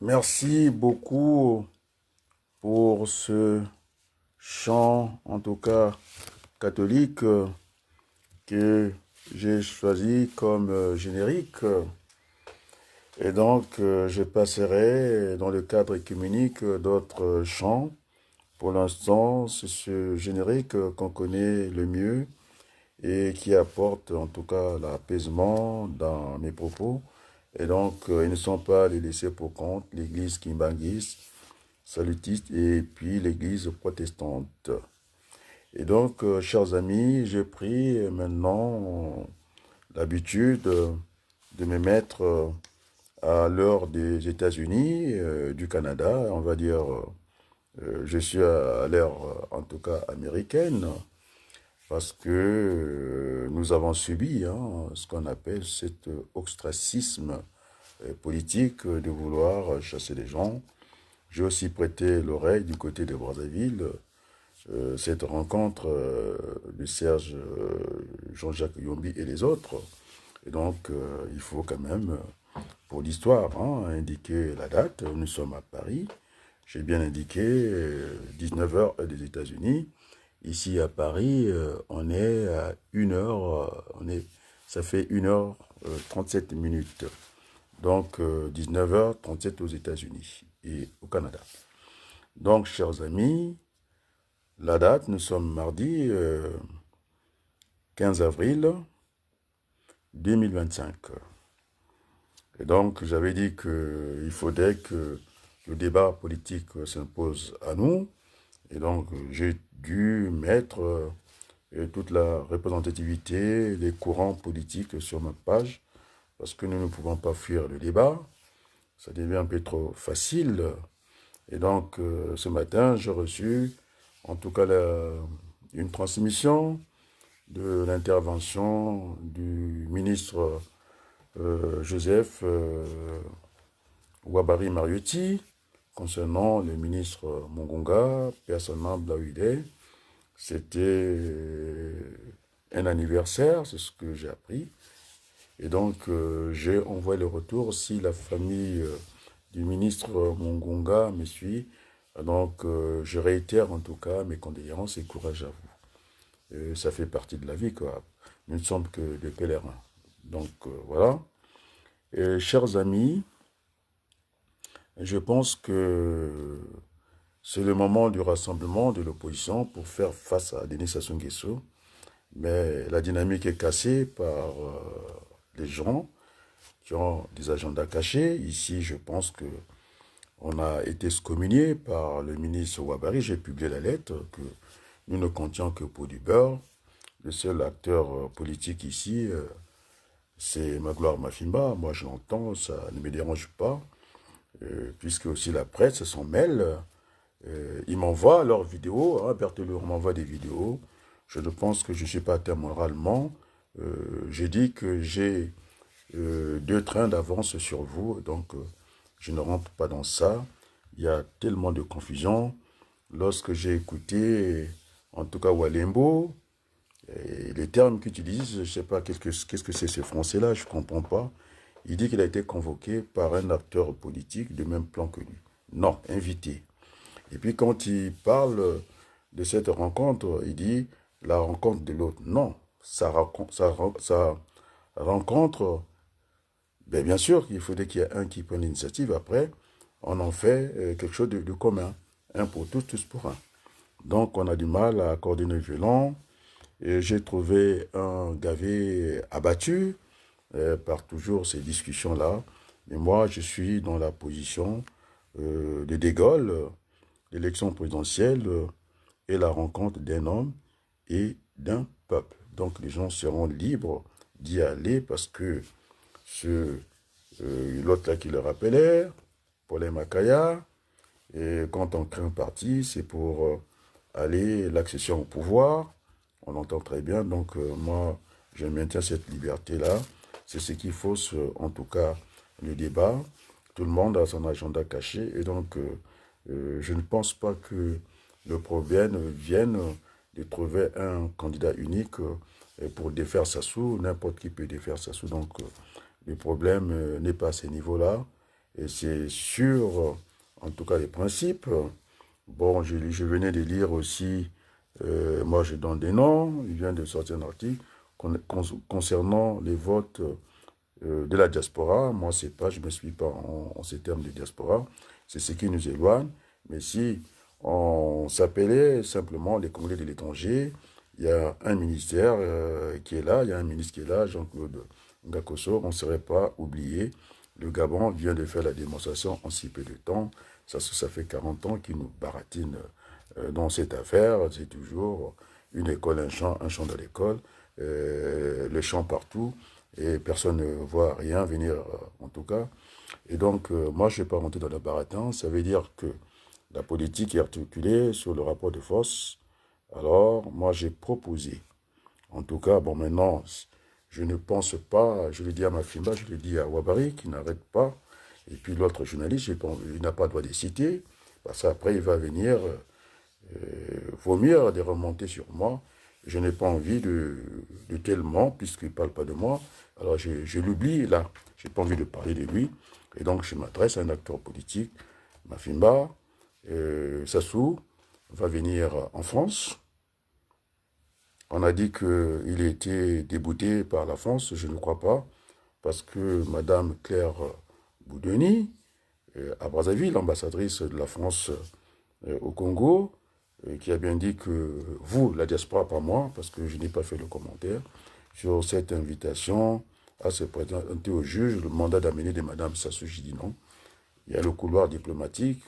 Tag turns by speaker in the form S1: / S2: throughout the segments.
S1: Merci beaucoup pour ce chant, en tout cas catholique, que j'ai choisi comme générique. Et donc, je passerai dans le cadre écuménique d'autres chants. Pour l'instant, c'est ce générique qu'on connaît le mieux et qui apporte en tout cas l'apaisement dans mes propos. Et donc, ils ne sont pas les laissés pour compte, l'église kimbanguiste, salutiste et puis l'église protestante. Et donc, chers amis, j'ai pris maintenant l'habitude de me mettre à l'heure des États-Unis, du Canada, on va dire, je suis à l'heure en tout cas américaine, parce que nous avons subi ce qu'on appelle cet ostracisme politique de vouloir chasser les gens. J'ai aussi prêté l'oreille du côté de Brazzaville, cette rencontre de Serge, Jean-Jacques Yombi et les autres. Et donc, il faut quand même, pour l'histoire, indiquer la date. Nous sommes à Paris. J'ai bien indiqué 19 heures des États-Unis. Ici à Paris, on est à 1h, ça fait 1h 37 minutes. Donc 19h37 aux États-Unis et au Canada. Donc, chers amis, la date, nous sommes mardi 15 avril 2025. Et donc, j'avais dit qu'il faudrait que le débat politique s'impose à nous. Et donc, j'ai dû mettre toute la représentativité des courants politiques sur ma page, parce que nous ne pouvons pas fuir le débat. Ça devient un peu trop facile. Et donc, ce matin, j'ai reçu, en tout cas, une transmission de l'intervention du ministre Joseph Ouabari Mariotti concernant le ministre Mongonga, personnellement Blaouidé. C'était un anniversaire, c'est ce que j'ai appris. Et donc, j'ai envoyé le retour. Si la famille du ministre Mongonga me suit, donc je réitère en tout cas mes condoléances et courage à vous. Ça fait partie de la vie, quoi. Nous ne sommes que des pèlerins. Donc, voilà. Et, chers amis, je pense que c'est le moment du rassemblement de l'opposition pour faire face à Denis Sassou Nguesso. Mais la dynamique est cassée par les gens qui ont des agendas cachés. Ici, je pense que on a été excommunié par le ministre Ouabari. J'ai publié la lettre que nous ne comptions que pour du beurre. Le seul acteur politique ici, c'est Magloire Mafimba. Moi, je l'entends, ça ne me dérange pas, puisque aussi la presse s'en mêle. Ils m'envoient leurs vidéos. Berthelot m'envoie des vidéos. Je ne pense que je ne suis pas atteint moralement. J'ai dit que j'ai 2 trains d'avance sur vous, donc je ne rentre pas dans ça. Il y a tellement de confusion. Lorsque j'ai écouté, en tout cas Walembo, et les termes qu'il utilise, je ne sais pas qu'est-ce que c'est ce français-là, je ne comprends pas. Il dit qu'il a été convoqué par un acteur politique de même plan que lui. Non, invité. Et puis quand il parle de cette rencontre, il dit la rencontre de l'autre. Non, sa rencontre, ben bien sûr qu'il faudrait qu'il y ait un qui prenne l'initiative. Après, on en fait quelque chose de commun. Un pour tous, tous pour un. Donc on a du mal à coordonner le violon. Et j'ai trouvé un gavé abattu par toujours ces discussions-là. Mais moi, je suis dans la position de De Gaulle, l'élection présidentielle est la rencontre d'un homme et d'un peuple. Donc les gens seront libres d'y aller parce que l'autre là qui le rappelait, Paulin Makaya, et quand on crée un parti, c'est pour aller l'accession au pouvoir. On l'entend très bien, donc moi, je maintiens cette liberté-là. C'est ce qui fausse, en tout cas, le débat. Tout le monde a son agenda caché, et donc je ne pense pas que le problème vienne de trouver un candidat unique pour défaire Sassou. N'importe qui peut défaire Sassou, donc le problème n'est pas à ce niveau-là. et c'est sur, en tout cas, les principes. Bon, je venais de lire aussi, moi je donne des noms, il vient de sortir un article concernant les votes de la diaspora. Moi, c'est pas, je ne me suis pas en ces termes de diaspora, c'est ce qui nous éloigne. Mais si on s'appelait simplement les Congolais de l'étranger, il y a un ministère qui est là, il y a un ministre qui est là, Jean-Claude Ngakoso, on ne serait pas oublié. Le Gabon vient de faire la démonstration en si peu de temps. Ça fait 40 ans qu'il nous baratine dans cette affaire. C'est toujours une école, un champ de l'école, le champ partout, et personne ne voit rien venir, en tout cas. Et donc, moi, je ne vais pas rentrer dans le baratin. Ça veut dire que la politique est articulée sur le rapport de force. Alors, moi, j'ai proposé, en tout cas, bon, maintenant, je ne pense pas, je l'ai dit à Mafimba, je l'ai dit à Ouabari, qui n'arrête pas, et puis l'autre journaliste, il n'a pas le droit de citer, parce qu'après, il va venir vomir des remontées sur moi. Je n'ai pas envie de tellement, puisqu'il ne parle pas de moi. Alors, je l'oublie là. Je n'ai pas envie de parler de lui. Et donc, je m'adresse à un acteur politique, Mafimba. Sassou va venir en France. On a dit qu'il a été débouté par la France. Je ne crois pas. Parce que Madame Claire Boudoni, à Brazzaville, ambassadrice de la France au Congo, qui a bien dit que vous, la diaspora, pas moi, parce que je n'ai pas fait le commentaire, sur cette invitation à se présenter au juge, le mandat d'amener de Mme Sassou, j'ai dit non. Il y a le couloir diplomatique.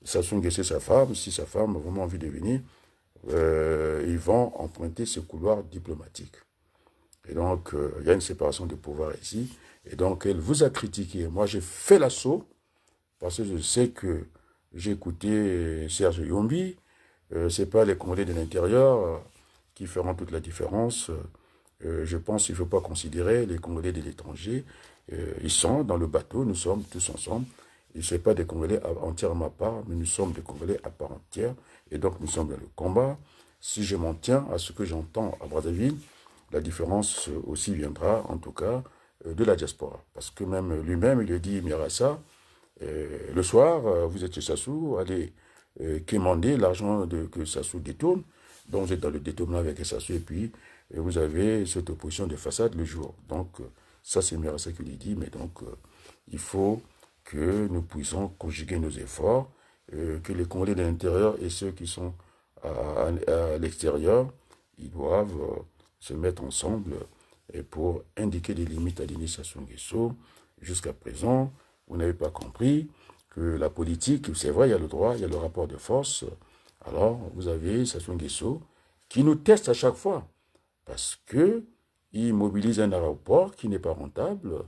S1: Sassou Nguesso, sa femme, si sa femme a vraiment envie de venir, ils vont emprunter ce couloir diplomatique. Et donc, il y a une séparation de pouvoir ici. Et donc, elle vous a critiqué. Moi, j'ai fait l'assaut parce que je sais que j'ai écouté Serge Yombi. Ce n'est pas les Congolais de l'intérieur qui feront toute la différence. Je pense qu'il ne faut pas considérer les Congolais de l'étranger. Ils sont dans le bateau, nous sommes tous ensemble. Et ce n'est pas des Congolais entièrement à part, mais nous sommes des Congolais à part entière. Et donc nous sommes dans le combat. Si je m'en tiens à ce que j'entends à Brazzaville, la différence aussi viendra, en tout cas, de la diaspora. Parce que même lui-même, il a dit, Mirassa, le soir, vous êtes chez Sassou, allez quémander l'argent que Sassou détourne. Donc vous êtes dans le détournement avec Sassou et puis vous avez cette opposition de façade le jour. Donc ça c'est Mirassa qui lui dit, mais donc il faut que nous puissions conjuguer nos efforts, que les Congolais de l'intérieur et ceux qui sont à l'extérieur, ils doivent se mettre ensemble pour indiquer des limites à Denis Sassou Nguesso. Jusqu'à présent, vous n'avez pas compris que la politique, c'est vrai, il y a le droit, il y a le rapport de force. Alors, vous avez Sassou Nguesso qui nous teste à chaque fois parce qu'il mobilise un aéroport qui n'est pas rentable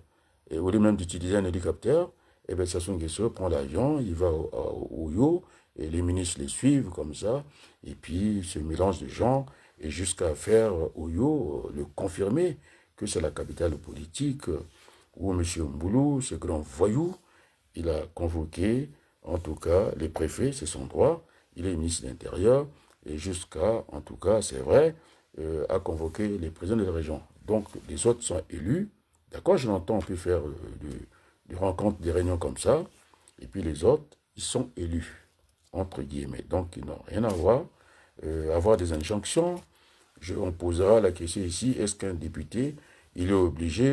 S1: et au lieu même d'utiliser un hélicoptère, et bien Sassou Nguesso prend l'avion, il va au Oyo et les ministres les suivent comme ça et puis ce mélange de gens et jusqu'à faire Oyo le confirmer que c'est la capitale politique où M. Mboulou, ce grand voyou, il a convoqué, en tout cas, les préfets, c'est son droit, il est ministre de l'Intérieur, et jusqu'à, en tout cas, c'est vrai, a convoqué les présidents de la région. Donc, les autres sont élus, d'accord, je l'entends, on peut faire des rencontres, des réunions comme ça, et puis les autres, ils sont élus, entre guillemets. Donc, ils n'ont rien à voir, avoir des injonctions. On posera la question ici, est-ce qu'un député, il est obligé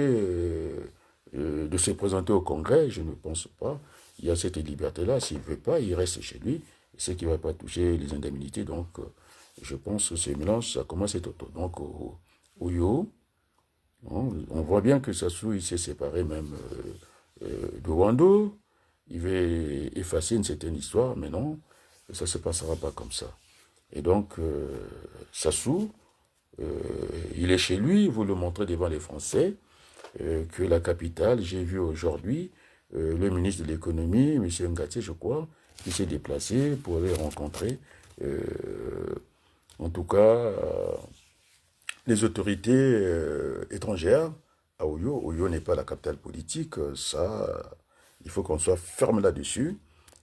S1: de se présenter au Congrès? Je ne pense pas. Il y a cette liberté-là. S'il ne veut pas, il reste chez lui. Il sait qu'il ne va pas toucher les indemnités. Donc, je pense que ce mélange, ça commence à être auto. Donc, au Yo, on voit bien que Sassou, il s'est séparé même de Wando. Il veut effacer une certaine histoire, mais non, ça ne se passera pas comme ça. Et donc, Sassou, il est chez lui, vous le montrez devant les Français, que la capitale, j'ai vu aujourd'hui le ministre de l'économie, M. Ngati, je crois, qui s'est déplacé pour aller rencontrer, en tout cas, les autorités étrangères à Oyo. Oyo n'est pas la capitale politique, ça, il faut qu'on soit ferme là-dessus.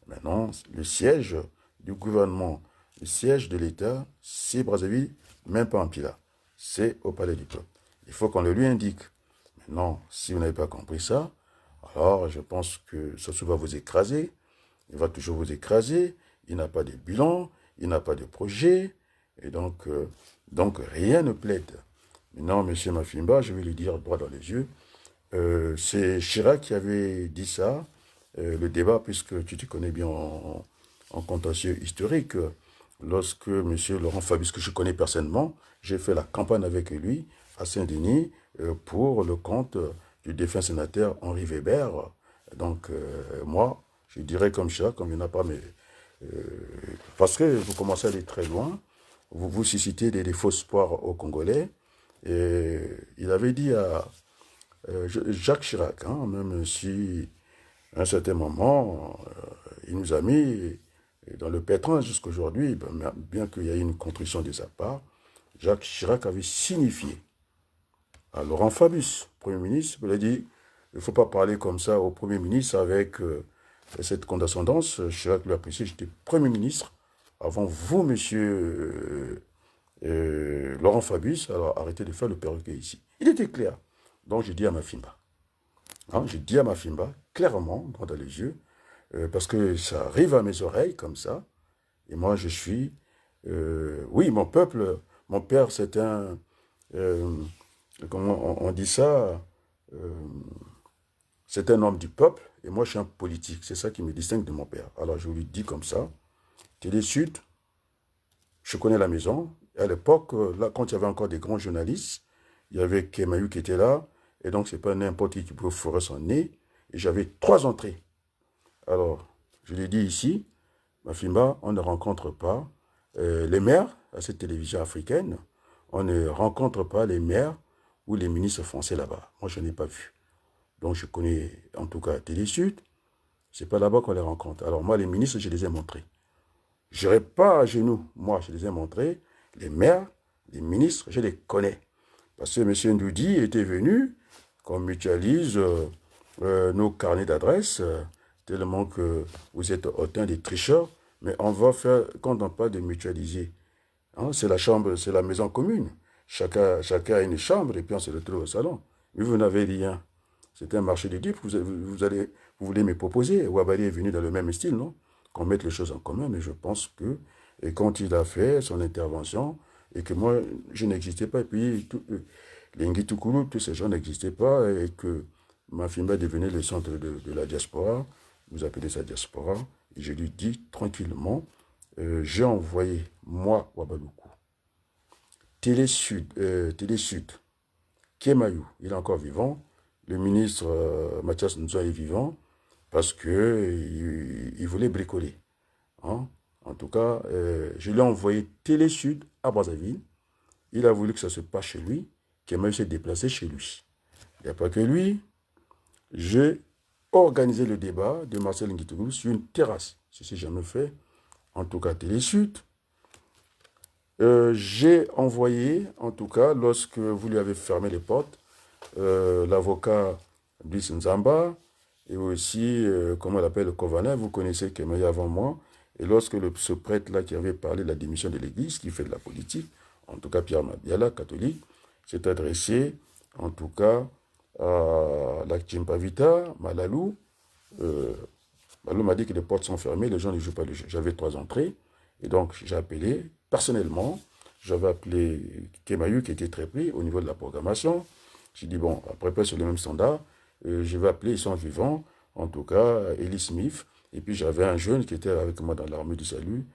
S1: Maintenant, le siège du gouvernement, le siège de l'État, c'est Brazzaville, même pas en Pila. C'est au palais du peuple. Il faut qu'on le lui indique. Maintenant, si vous n'avez pas compris ça, Alors, je pense que ça va vous écraser. Il va toujours vous écraser. Il n'a pas de bilan, il n'a pas de projet. Et donc rien ne plaide. Maintenant, M. Mafimba, je vais lui dire droit dans les yeux, c'est Chirac qui avait dit ça, le débat, puisque tu te connais bien en contentieux historique. Lorsque M. Laurent Fabius, que je connais personnellement, j'ai fait la campagne avec lui à Saint-Denis pour le compte du défunt sénateur Henri Weber. Donc, moi, je dirais comme Chirac, comme il n'y en a pas, mais parce que vous commencez à aller très loin, vous suscitez des faux espoirs aux Congolais. Et il avait dit à Jacques Chirac, hein, même si à un certain moment, il nous a mis dans le pétrin jusqu'à aujourd'hui, ben, bien qu'il y ait une contrition de sa part, Jacques Chirac avait signifié à Laurent Fabius, Premier ministre, il a dit, il ne faut pas parler comme ça au Premier ministre avec cette condescendance. Chirac lui a précisé, j'étais Premier ministre avant vous, monsieur Laurent Fabius, alors arrêtez de faire le perroquet ici. Il était clair. Donc j'ai dit à Mafimba, hein, j'ai dit à Mafimba, clairement, droit dans les yeux, parce que ça arrive à mes oreilles comme ça, et moi je suis, oui, mon peuple, mon père c'est un, euh, comment on dit ça, euh, c'est un homme du peuple, et moi je suis un politique, c'est ça qui me distingue de mon père. Alors je lui dis comme ça, Télé Sud, je connais la maison. À l'époque, là, quand il y avait encore des grands journalistes, il y avait Kemayou qui était là. Et donc, c'est pas n'importe qui pouvait fourrer son nez. Et j'avais 3 entrées. Alors, je l'ai dit ici, Mafimba, on ne rencontre pas les maires à cette télévision africaine. On ne rencontre pas les maires ou les ministres français là-bas. Moi, je n'ai pas vu. Donc, je connais en tout cas Télé Sud. C'est pas là-bas qu'on les rencontre. Alors, moi, les ministres, je les ai montrés. Je n'irai pas à genoux. Moi, je les ai montrés. Les maires, les ministres, je les connais. Parce que M. Ndoudi était venu, qu'on mutualise nos carnets d'adresses, tellement que vous êtes autant des tricheurs. Mais on va faire, quand on parle de mutualiser, hein, c'est la chambre, c'est la maison commune. Chacun a une chambre et puis on se retrouve au salon. Mais vous n'avez rien. C'est un marché de dupes. Vous voulez me proposer. Ouabali est venu dans le même style, non? Qu'on mette les choses en commun, mais je pense que, et quand il a fait son intervention, et que moi, je n'existais pas, et puis les Ngitoukulu, tous ces gens n'existaient pas, et que Mafimba devenait le centre de la diaspora, vous appelez ça diaspora, et je lui dis tranquillement, j'ai envoyé, moi, Ouabaloukou, Télé Sud, Kemayou, il est encore vivant, le ministre Mathias Nzoa est vivant, parce qu'il voulait bricoler. Hein. En tout cas, je lui ai envoyé Télé Sud à Brazzaville. Il a voulu que ça se passe chez lui, Kemayou s'est déplacé chez lui. Il n'y a pas que lui. J'ai organisé le débat de Marcel Nguitougou sur une terrasse. Ceci jamais fait. En tout cas, Télé Sud. J'ai envoyé, en tout cas, lorsque vous lui avez fermé les portes, l'avocat Brice Nzamba, et aussi, comment on l'appelle, le Kovana, vous connaissez Kemayou avant moi. Et lorsque ce prêtre-là qui avait parlé de la démission de l'Église, qui fait de la politique, en tout cas Pierre Mabiala, catholique, s'est adressé, en tout cas, à la Chimpavita, Malalou. Malalou m'a dit que les portes sont fermées, les gens ne jouent pas le jeu. J'avais 3 entrées, et donc j'ai appelé, personnellement, j'avais appelé Kemayou qui était très pris au niveau de la programmation. J'ai dit, bon, après pas sur le même standard, je vais appeler, ils sont vivants, en tout cas, Ellie Smith. Et puis j'avais un jeune qui était avec moi dans l'armée du salut,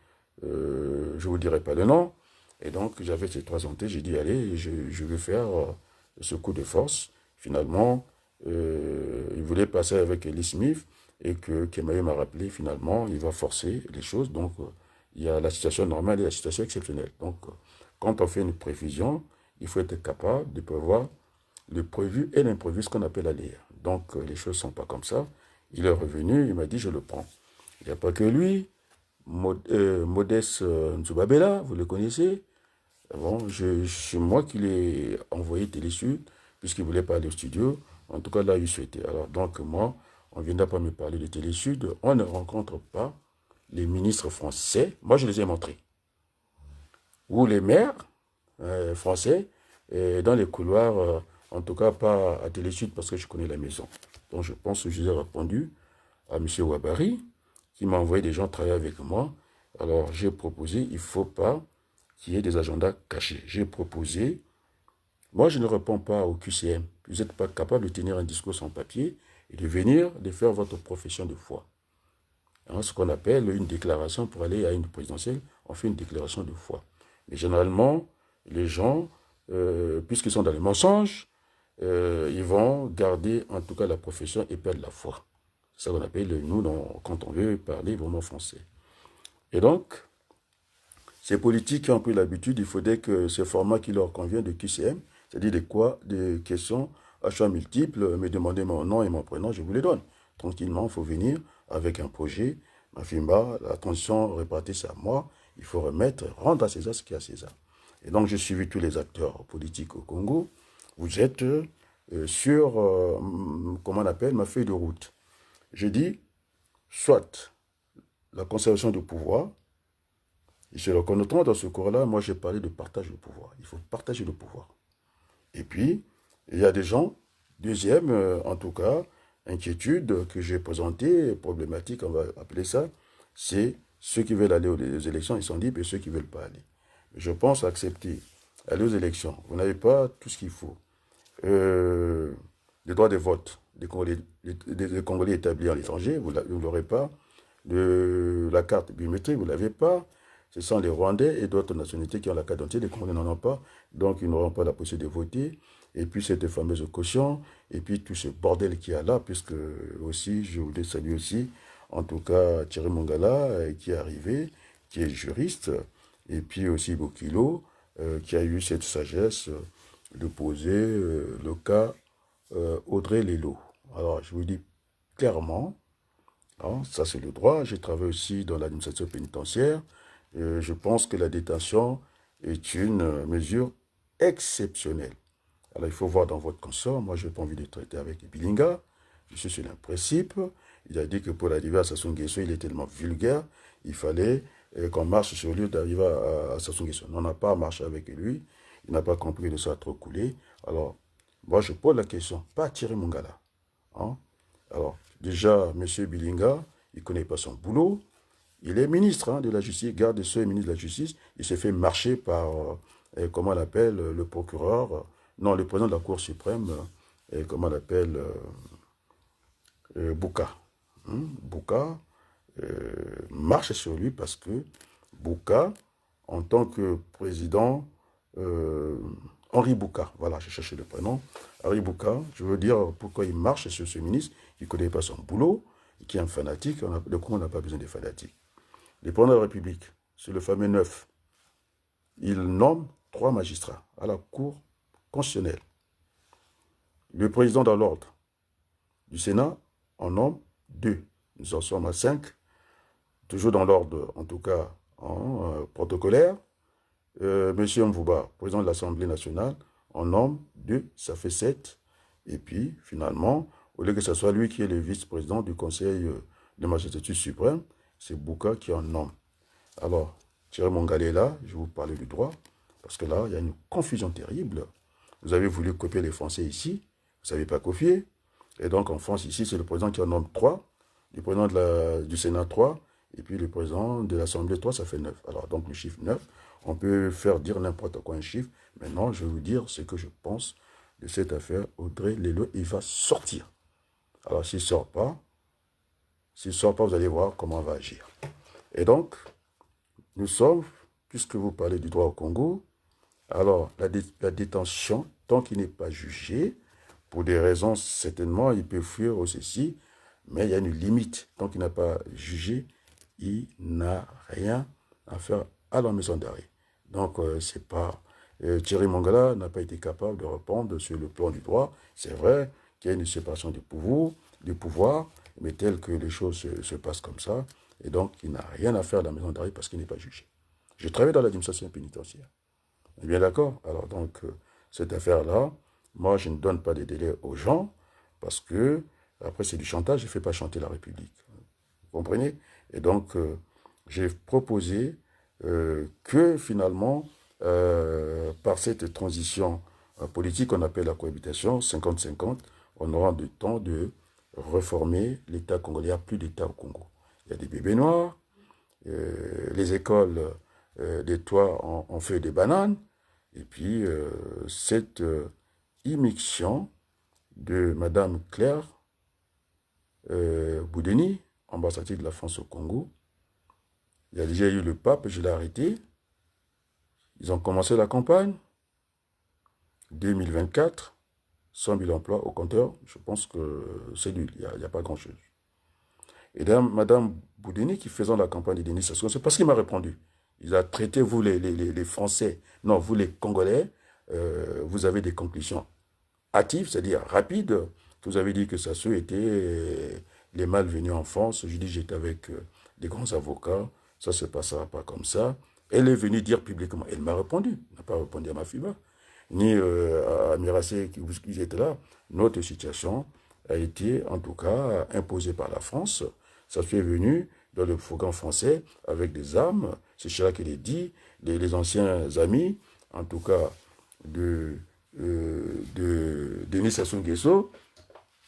S1: je ne vous dirai pas le nom. Et donc j'avais ces 3 entrées, j'ai dit, allez, je vais faire ce coup de force. Finalement, il voulait passer avec Ellie Smith et que Kemayou m'a rappelé, finalement, il va forcer les choses. Donc, il y a la situation normale et la situation exceptionnelle. Donc, quand on fait une prévision, il faut être capable de prévoir le prévu et l'imprévu, ce qu'on appelle l'aléa. Donc, les choses ne sont pas comme ça. Il est revenu, il m'a dit, je le prends. Il n'y a pas que lui. Modeste Nzubabela, vous le connaissez. Bon, c'est moi qui l'ai envoyé Télé Sud, puisqu'il voulait pas aller au studio. En tout cas, là, il souhaitait. Alors, donc, moi, on ne viendra pas me parler de Télé Sud. On ne rencontre pas les ministres français. Moi, je les ai montrés. Ou les maires français, dans les couloirs, en tout cas pas à Télé Sud, parce que je connais la maison. Donc je pense que je ai répondu à M. Ouabari, qui m'a envoyé des gens travailler avec moi. Alors j'ai proposé, il ne faut pas qu'il y ait des agendas cachés. J'ai proposé, moi je ne réponds pas au QCM. Vous n'êtes pas capable de tenir un discours sans papier et de venir, de faire votre profession de foi. Hein, ce qu'on appelle une déclaration pour aller à une présidentielle, on fait une déclaration de foi. Mais généralement, les gens, puisqu'ils sont dans les mensonges, ils vont garder en tout cas la profession et perdre la foi. C'est ça qu'on appelle, nous, quand on veut parler vraiment français. Et donc, ces politiques qui ont pris l'habitude, il faudrait que ce format qui leur convient de QCM, c'est-à-dire des questions à choix multiples, me demander mon nom et mon prénom, je vous les donne. Tranquillement, il faut venir avec un projet. Ma FIMBA, la transition répartie, c'est à moi. Il faut rendre à César ce qu'il y a à César. Et donc, j'ai suivi tous les acteurs politiques au Congo. Vous êtes sur, comment on appelle, ma feuille de route. J'ai dit, soit la conservation du pouvoir, et se reconnaîtront dans ce cours-là, moi j'ai parlé de partage de pouvoir. Il faut partager le pouvoir. Et puis, il y a des gens, deuxième, en tout cas, inquiétude que j'ai présentée, problématique, on va appeler ça, c'est ceux qui veulent aller aux élections, ils sont libres, et ceux qui ne veulent pas aller. Je pense accepter, aller aux élections. Vous n'avez pas tout ce qu'il faut. Les droits de vote des Congolais établis à l'étranger, vous ne l'aurez pas. La carte biométrique, vous ne l'avez pas. Ce sont les Rwandais et d'autres nationalités qui ont la carte d'identité. Les Congolais n'en ont pas, donc ils n'auront pas la possibilité de voter. Et puis cette fameuse caution, et puis tout ce bordel qu'il y a là, puisque aussi, je voulais saluer aussi, en tout cas, Thierry Mongala, qui est arrivé, qui est juriste, et puis aussi Bokilo, qui a eu cette sagesse de poser le cas Audrey Lelo. Alors, je vous dis clairement, hein, ça c'est le droit. J'ai travaillé aussi dans l'administration pénitentiaire. Je pense que la détention est une mesure exceptionnelle. Alors il faut voir dans votre consort, moi je n'ai pas envie de traiter avec Bilinga, je suis sur un principe. Il a dit que pour arriver à Sassou Nguesso, il est tellement vulgaire, il fallait qu'on marche sur lui d'arriver à Sassou Nguesso. On n'a pas marché avec lui, il n'a pas compris de ça trop coulé. Alors, moi je pose la question, pas Thierry Mongala. Hein? Alors, déjà, M. Bilinga, il ne connaît pas son boulot. Il est ministre de la Justice, garde de sceaux et ministre de la Justice. Il s'est fait marcher par, comment on l'appelle, le procureur, non, le président de la Cour suprême, comment on l'appelle, Bouka. Bouka marche sur lui parce que Bouka, en tant que président, Henri Bouka, voilà, j'ai cherché le prénom, Henri Bouka, je veux dire pourquoi il marche sur ce ministre, il ne connaît pas son boulot, qui est un fanatique, le Congo n'a pas besoin de fanatiques. Le président de la République, c'est le fameux 9. Il nomme 3 magistrats à la Cour constitutionnelle. Le président de l'ordre du Sénat en nomme 2. Nous en sommes à 5. Toujours dans l'ordre, en tout cas, protocolaire. Monsieur Mvouba, président de l'Assemblée nationale, en nomme 2. Ça fait 7. Et puis, finalement, au lieu que ce soit lui qui est le vice-président du Conseil de magistrature suprême, c'est Bouka qui en nomme. Alors, Thierry Mongala est là, je vais vous parler du droit, parce que là, il y a une confusion terrible. Vous avez voulu copier les Français ici, vous ne savez pas copier. Et donc, en France, ici, c'est le président qui en nomme 3, le président du Sénat 3, et puis le président de l'Assemblée 3, ça fait 9. Alors, donc, le chiffre 9, on peut faire dire n'importe quoi un chiffre. Maintenant, je vais vous dire ce que je pense de cette affaire. Audrey Lelo, il va sortir. Alors, s'il ne sort pas, vous allez voir comment on va agir. Et donc, nous sommes, puisque vous parlez du droit au Congo, alors la détention, tant qu'il n'est pas jugé, pour des raisons certainement, il peut fuir au ceci, mais il y a une limite. Tant qu'il n'a pas jugé, il n'a rien à faire à la maison d'arrêt. Donc, c'est pas... Thierry Mongala n'a pas été capable de répondre sur le plan du droit. C'est vrai qu'il y a une séparation du pouvoir, mais tel que les choses se passent comme ça, et donc il n'a rien à faire à la maison d'arrêt parce qu'il n'est pas jugé. Je travaille dans l'administration pénitentiaire. On est bien d'accord? Alors donc, cette affaire-là, moi je ne donne pas de délai aux gens, parce que, après c'est du chantage, je ne fais pas chanter la République. Vous comprenez? Et donc, j'ai proposé que finalement, par cette transition politique qu'on appelle la cohabitation, 50-50, on aura du temps de reformer l'État congolais. Il n'y a plus d'État au Congo. Il y a des bébés noirs, les écoles des toits en feuilles de banane, et puis cette immixtion de Madame Claire Boudeni, ambassadrice de la France au Congo. Il y a déjà eu le pape, je l'ai arrêté. Ils ont commencé la campagne. 2024, 100 000 emplois au compteur. Je pense que c'est nul, il n'y a pas grand-chose. Et là, Madame Boudeni, qui faisant la campagne de Denis Sassou, c'est parce qu'il m'a répondu. Il a traité, vous les Français, non, vous les Congolais, vous avez des conclusions hâtives, c'est-à-dire rapides. Vous avez dit que Sassou était les malvenus en France. Je dis, j'étais avec des grands avocats, ça se passera pas comme ça. Elle est venue dire publiquement, elle m'a répondu, n'a pas répondu à ma FIBA, ni à Miracé qui était là. Notre situation a été, en tout cas, imposée par la France. Ça fait venu dans le fourgon français avec des armes. C'est cela qu'il est dit. Les anciens amis, en tout cas, de Denis Sassou Nguesso,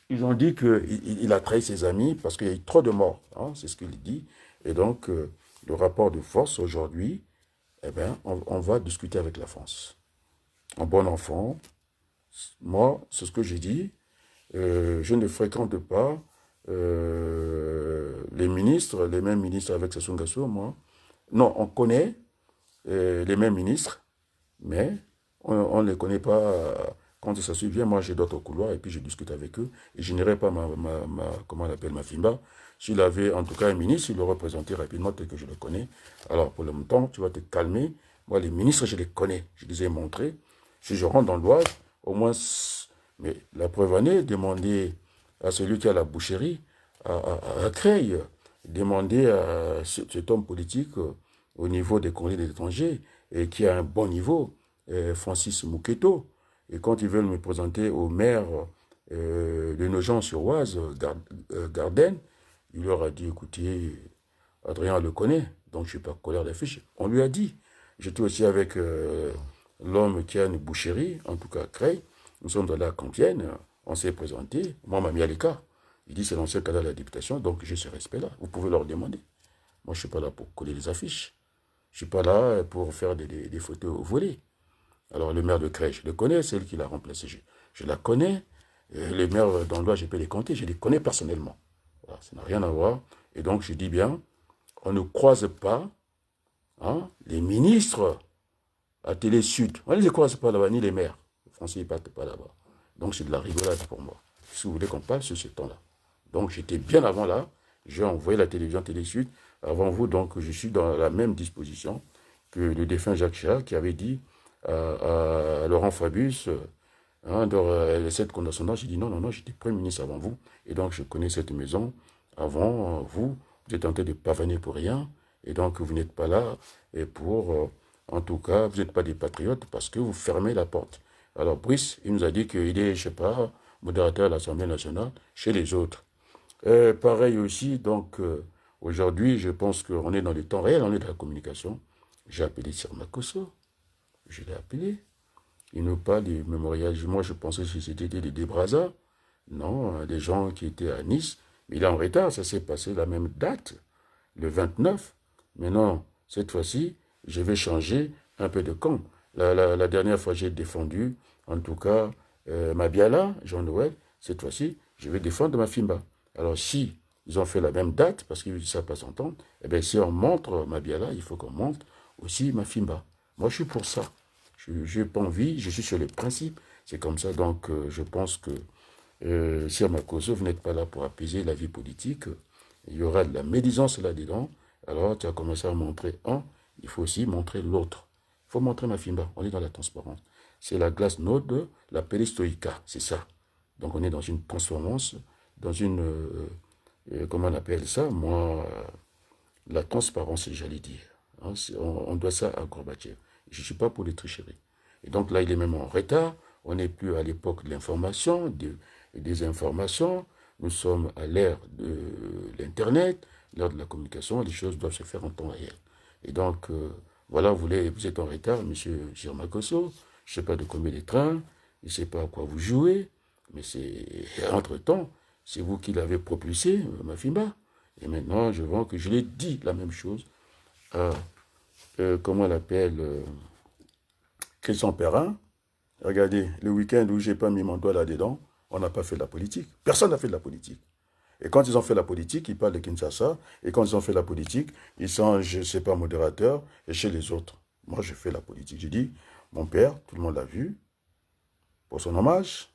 S1: ils ont dit qu'il a trahi ses amis parce qu'il y a eu trop de morts. Hein, c'est ce qu'il dit. Et donc, le rapport de force aujourd'hui, eh bien, on va discuter avec la France. En bon enfant, moi, c'est ce que j'ai dit. Je ne fréquente pas les ministres, les mêmes ministres avec Sassou Nguesso, moi. Non, on connaît les mêmes ministres, mais on ne les connaît pas. Quand Sassou vient, moi j'ai d'autres couloirs et puis je discute avec eux. Et je n'irai pas comment on appelle, ma FIMBA. S'il avait en tout cas un ministre, il l'aurait présenté rapidement tel que je le connais. Alors pour le même temps, tu vas te calmer. Moi, les ministres, je les connais. Je les ai montrés. Si je rentre dans l'Oise, au moins, mais la preuve en est, demander à celui qui a la boucherie, à Creil, demander à cet homme politique au niveau des Congolais des étrangers, et qui a un bon niveau, Francis Mouketo, et quand ils veulent me présenter au maire de Nogent-sur-Oise, Garden, il leur a dit, écoutez, Adrien le connaît, donc je ne suis pas colère d'affiche. On lui a dit. J'étais aussi avec l'homme qui a une boucherie, en tout cas Creil. Nous sommes allés à Compiègne, on s'est présenté. Moi, on m'a mis à l'écart. Il dit c'est l'ancien cadre de la députation, donc j'ai ce respect-là. Vous pouvez leur demander. Moi, je ne suis pas là pour coller les affiches. Je ne suis pas là pour faire des photos volées. Alors, le maire de Creil, je le connais, c'est elle qui l'a remplacé. Je la connais. Les maires d'endroit, je peux les compter, je les connais personnellement. Voilà, ça n'a rien à voir. Et donc, je dis bien, on ne croise pas les ministres à Télé Sud. On ne les croise pas là-bas, ni les maires. Les Français ne partent pas là-bas. Donc, c'est de la rigolade pour moi. Si vous voulez qu'on parle sur ce temps-là. Donc, j'étais bien avant là. J'ai envoyé la télévision Télé Sud avant vous. Donc, je suis dans la même disposition que le défunt Jacques Chirac qui avait dit à Laurent Fabius, dans cette condescendance, j'ai dit non, j'étais Premier ministre avant vous. Et donc, je connais cette maison avant vous. Vous êtes en train de pavaner pour rien. Et donc, vous n'êtes pas là et pour, en tout cas, vous n'êtes pas des patriotes parce que vous fermez la porte. Alors, Brice, il nous a dit qu'il est, je ne sais pas, modérateur à l'Assemblée nationale chez les autres. Pareil aussi, donc, aujourd'hui, je pense qu'on est dans le temps réel, on est dans la communication. J'ai appelé Sirmakosso, je l'ai appelé. Il nous parle du mémorial. Moi, je pensais que c'était des Débrazas. Non, des gens qui étaient à Nice. Mais il est en retard, ça s'est passé la même date, le 29. Mais non, cette fois-ci, je vais changer un peu de camp. La dernière fois, j'ai défendu, en tout cas, Mabiala, Jean-Noël. Cette fois-ci, je vais défendre ma Fimba. Alors, si ils ont fait la même date, parce qu'ils ne savent pas s'entendre, eh bien, si on montre Mabiala, il faut qu'on montre aussi ma Fimba. Moi, je suis pour ça. Je n'ai pas envie, je suis sur les principes. C'est comme ça, donc, je pense que Sir Makoso, vous n'êtes pas là pour apaiser la vie politique. Il y aura de la médisance là-dedans. Alors, tu as commencé à montrer un, il faut aussi montrer l'autre. Il faut montrer ma Fimba. On est dans la transparence. C'est la glace node, la perestroïka, c'est ça. Donc, on est dans une transformance, dans une, comment on appelle ça, moi, la transparence, j'allais dire. Hein, on doit ça à Gorbatchev. Je ne suis pas pour les tricheries. Et donc là, il est même en retard. On n'est plus à l'époque de l'information, des informations. Nous sommes à l'ère de l'Internet, l'ère de la communication. Les choses doivent se faire en temps réel. Et donc, voilà, vous êtes en retard, monsieur Girmakosso. Je ne sais pas de combien de trains, je ne sais pas à quoi vous jouez, mais c'est entre-temps, c'est vous qui l'avez propulsé, Mafimba. Et maintenant, je vois que je l'ai dit la même chose à, comment on l'appelle, Christian Perrin. Regardez, le week-end où j'ai pas mis mon doigt là-dedans, on n'a pas fait de la politique. Personne n'a fait de la politique. Et quand ils ont fait la politique, ils parlent de Kinshasa. Et quand ils ont fait la politique, ils sont, je ne sais pas, modérateurs. Et chez les autres, moi, je fais la politique. J'ai dit, mon père, tout le monde l'a vu, pour son hommage,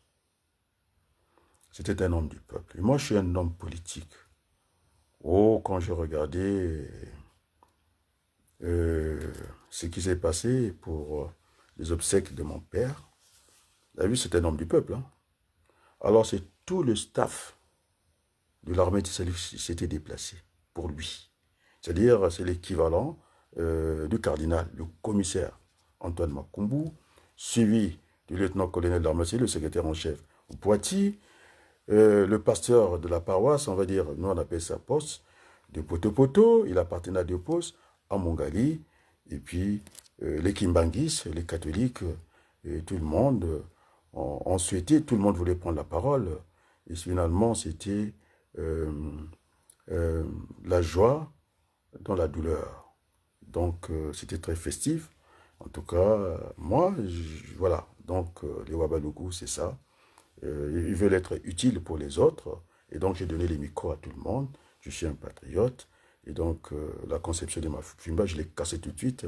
S1: c'était un homme du peuple. Et moi, je suis un homme politique. Oh, quand je regardais ce qui s'est passé pour les obsèques de mon père, vous avez vu, c'est un homme du peuple. Hein. Alors, c'est tout le staff de l'armée qui s'était déplacé pour lui. C'est-à-dire, c'est l'équivalent du cardinal, le commissaire Antoine Makumbu, suivi du lieutenant-colonel d'armée, le secrétaire en chef au Poitiers, le pasteur de la paroisse, on va dire, nous on appelle ça poste, de Poto-Poto, il appartenait à deux postes, à Mongali, et puis les Kimbangis, les catholiques, et tout le monde ont souhaité, tout le monde voulait prendre la parole, et finalement c'était la joie dans la douleur. Donc c'était très festif. En tout cas, moi, voilà. Donc les Wabalougou, c'est ça. Ils veulent être utiles pour les autres. Et donc j'ai donné les micros à tout le monde. Je suis un patriote. Et donc la conception de ma Fimba, je l'ai cassée tout de suite.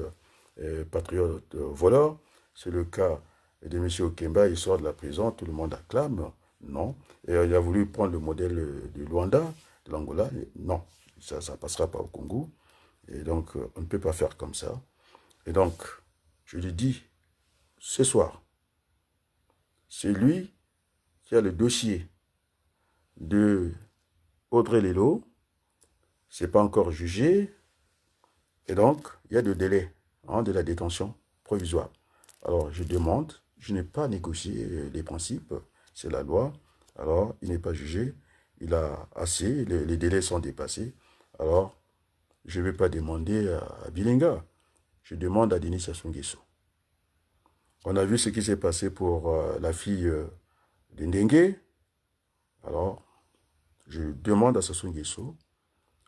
S1: Patriote voleur. C'est le cas de M. Okemba, il sort de la prison, tout le monde acclame. Non. Et il a voulu prendre le modèle du Luanda, de l'Angola. Non, ça ne passera pas au Congo. Et donc, on ne peut pas faire comme ça. Et donc, je lui dis, ce soir, c'est lui qui a le dossier de Audrey Lelo. Ce n'est pas encore jugé. Et donc, il y a de délai de la détention provisoire. Alors, je demande, je n'ai pas négocié les principes, c'est la loi. Alors, il n'est pas jugé. Il a assez, les délais sont dépassés. Alors, je ne vais pas demander à Bilinga. Je demande à Denis Sassou Nguesso. On a vu ce qui s'est passé pour la fille de Ndengue. Alors, je demande à Sassou Nguesso,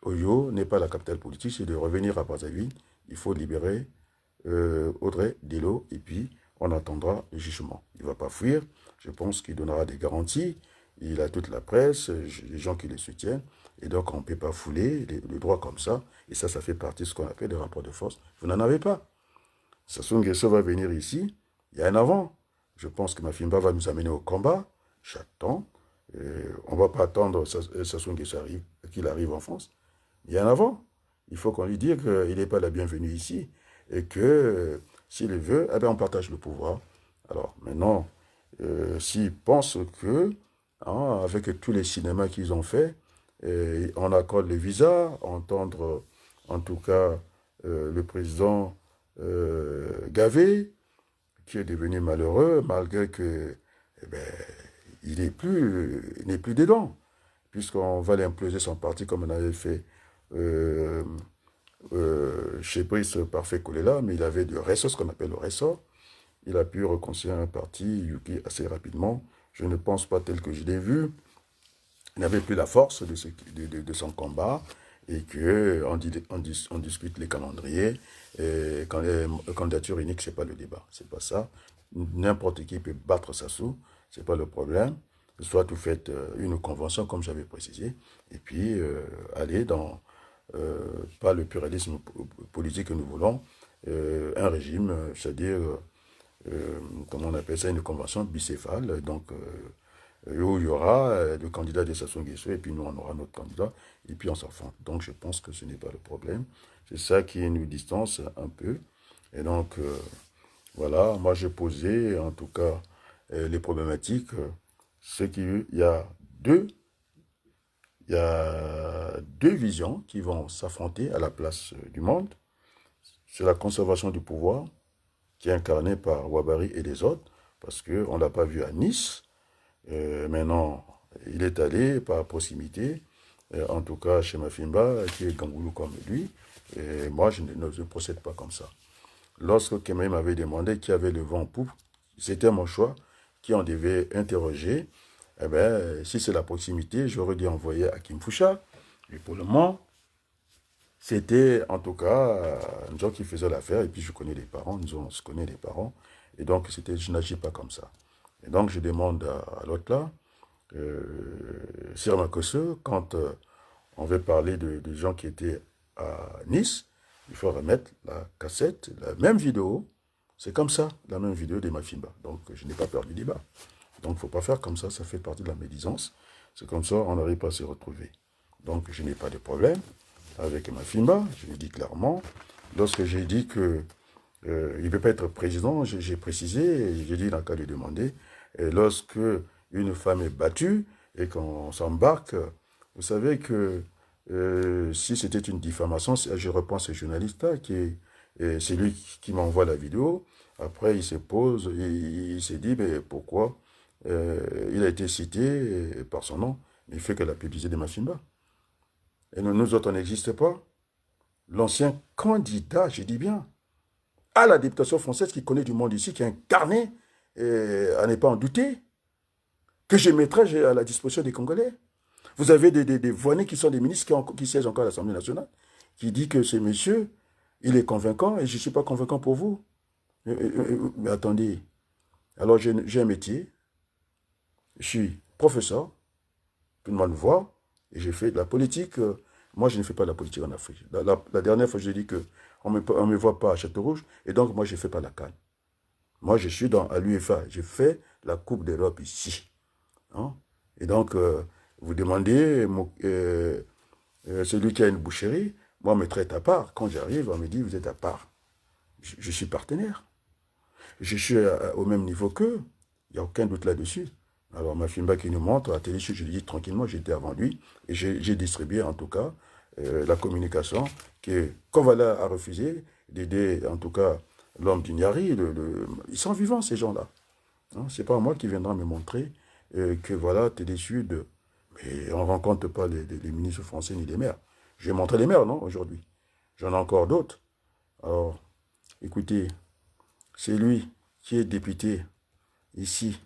S1: Oyo n'est pas la capitale politique, c'est de revenir à Brazzaville. Il faut libérer Audrey Lelo et puis on attendra le jugement. Il ne va pas fuir. Je pense qu'il donnera des garanties. Il a toute la presse, les gens qui le soutiennent. Et donc, on ne peut pas fouler le droit comme ça. Et ça fait partie de ce qu'on appelle des rapports de force. Vous n'en avez pas. Sassou Nguesso va venir ici. Il y a un avant. Je pense que Mafimba va nous amener au combat. J'attends. On ne va pas attendre Sassou Nguesso qu'il arrive en France. Il y a un avant. Il faut qu'on lui dise qu'il n'est pas la bienvenue ici. Et que s'il le veut, eh bien, on partage le pouvoir. Alors, maintenant, s'ils pensent que, avec tous les cinémas qu'ils ont fait, on accorde les visas, entendre en tout cas le président Gavé, qui est devenu malheureux, malgré que il n'est plus dedans, puisqu'on va l'imploser son parti comme on avait fait chez Brice Parfait Kolela, mais il avait du ressort, ce qu'on appelle le ressort. Il a pu reconstruire un parti, Yuki, assez rapidement. Je ne pense pas tel que je l'ai vu. Il n'avait plus la force de son combat et qu'on discute les calendriers. Et quand les candidatures uniques, ce n'est pas le débat. C'est pas ça. N'importe qui peut battre Sassou. Ce n'est pas le problème. Soit vous faites une convention, comme j'avais précisé, et puis aller dans, pas le pluralisme politique que nous voulons, un régime, c'est-à-dire, comment on appelle ça, une convention bicéphale, donc où il y aura le candidat de Sassou Nguesso, et puis nous, on aura notre candidat, et puis on s'enfonce. Donc je pense que ce n'est pas le problème. C'est ça qui nous distance un peu. Et donc, voilà, moi j'ai posé, en tout cas, les problématiques. C'est qu'il y a deux visions qui vont s'affronter à la place du monde. C'est la conservation du pouvoir, qui est incarnée par Ouabari et les autres, parce qu'on ne l'a pas vu à Nice. Maintenant, il est allé par proximité, en tout cas chez Mafimba, qui est Gangoulou comme lui. Et moi, je ne procède pas comme ça. Lorsque Kemé m'avait demandé qui avait le vent en poupe, c'était mon choix, qui on devait interroger. Eh bien, si c'est la proximité, j'aurais dû envoyer Hakim Foucha. Et pour le moment, c'était en tout cas un gens qui faisait l'affaire. Et puis je connais les parents, on se connaît les parents. Et donc, je n'agis pas comme ça. Et donc, je demande à l'autre là, Sir Makosso, quand on veut parler de gens qui étaient à Nice, il faut remettre la cassette, la même vidéo. C'est comme ça, la même vidéo de Mafimba. Donc, je n'ai pas peur du débat. Donc, il ne faut pas faire comme ça fait partie de la médisance. C'est comme ça, on n'arrive pas à se retrouver. Donc, je n'ai pas de problème avec Mafimba, je l'ai dit clairement. Lorsque j'ai dit que il ne peut pas être président, j'ai précisé, j'ai dit dans le cas de demander, et lorsque une femme est battue et qu'on s'embarque, vous savez que si c'était une diffamation, je reprends ce journaliste-là, c'est lui qui m'envoie la vidéo, après il se pose, il s'est dit, mais pourquoi il a été cité par son nom, mais il fait que la publicité de Mafimba. Et nous autres, on n'existe pas. L'ancien candidat, je dis bien, à la députation française qui connaît du monde ici, qui est incarné, à ne pas en douter, que je mettrai à la disposition des Congolais. Vous avez des voisins qui sont des ministres qui siègent encore à l'Assemblée nationale, qui disent que ce monsieur, il est convaincant et je ne suis pas convaincant pour vous. Mais attendez, alors j'ai un métier, je suis professeur, tout le monde voit, et j'ai fait de la politique. Moi, je ne fais pas de la politique en Afrique. La dernière fois, je dis qu'on ne me voit pas à Château-Rouge, et donc moi, je ne fais pas la CAN. Moi, je suis à l'UEFA. J'ai fait la Coupe d'Europe ici. Hein? Et donc, vous demandez, celui qui a une boucherie, moi, on me traite à part. Quand j'arrive, on me dit, vous êtes à part. Je suis partenaire. Je suis au même niveau qu'eux. Il n'y a aucun doute là-dessus. Alors, Mafimba qui nous montre, à Télé, je lui dis tranquillement, j'étais avant lui, et j'ai distribué en tout cas la communication que Kovala a refusé d'aider en tout cas l'homme du Niari. Ils sont vivants, ces gens-là. Hein, ce n'est pas moi qui viendra me montrer que voilà, Télé Sud, mais on ne rencontre pas les ministres français ni les maires. Je vais montrer les maires, non, aujourd'hui. J'en ai encore d'autres. Alors, écoutez, c'est lui qui est député ici,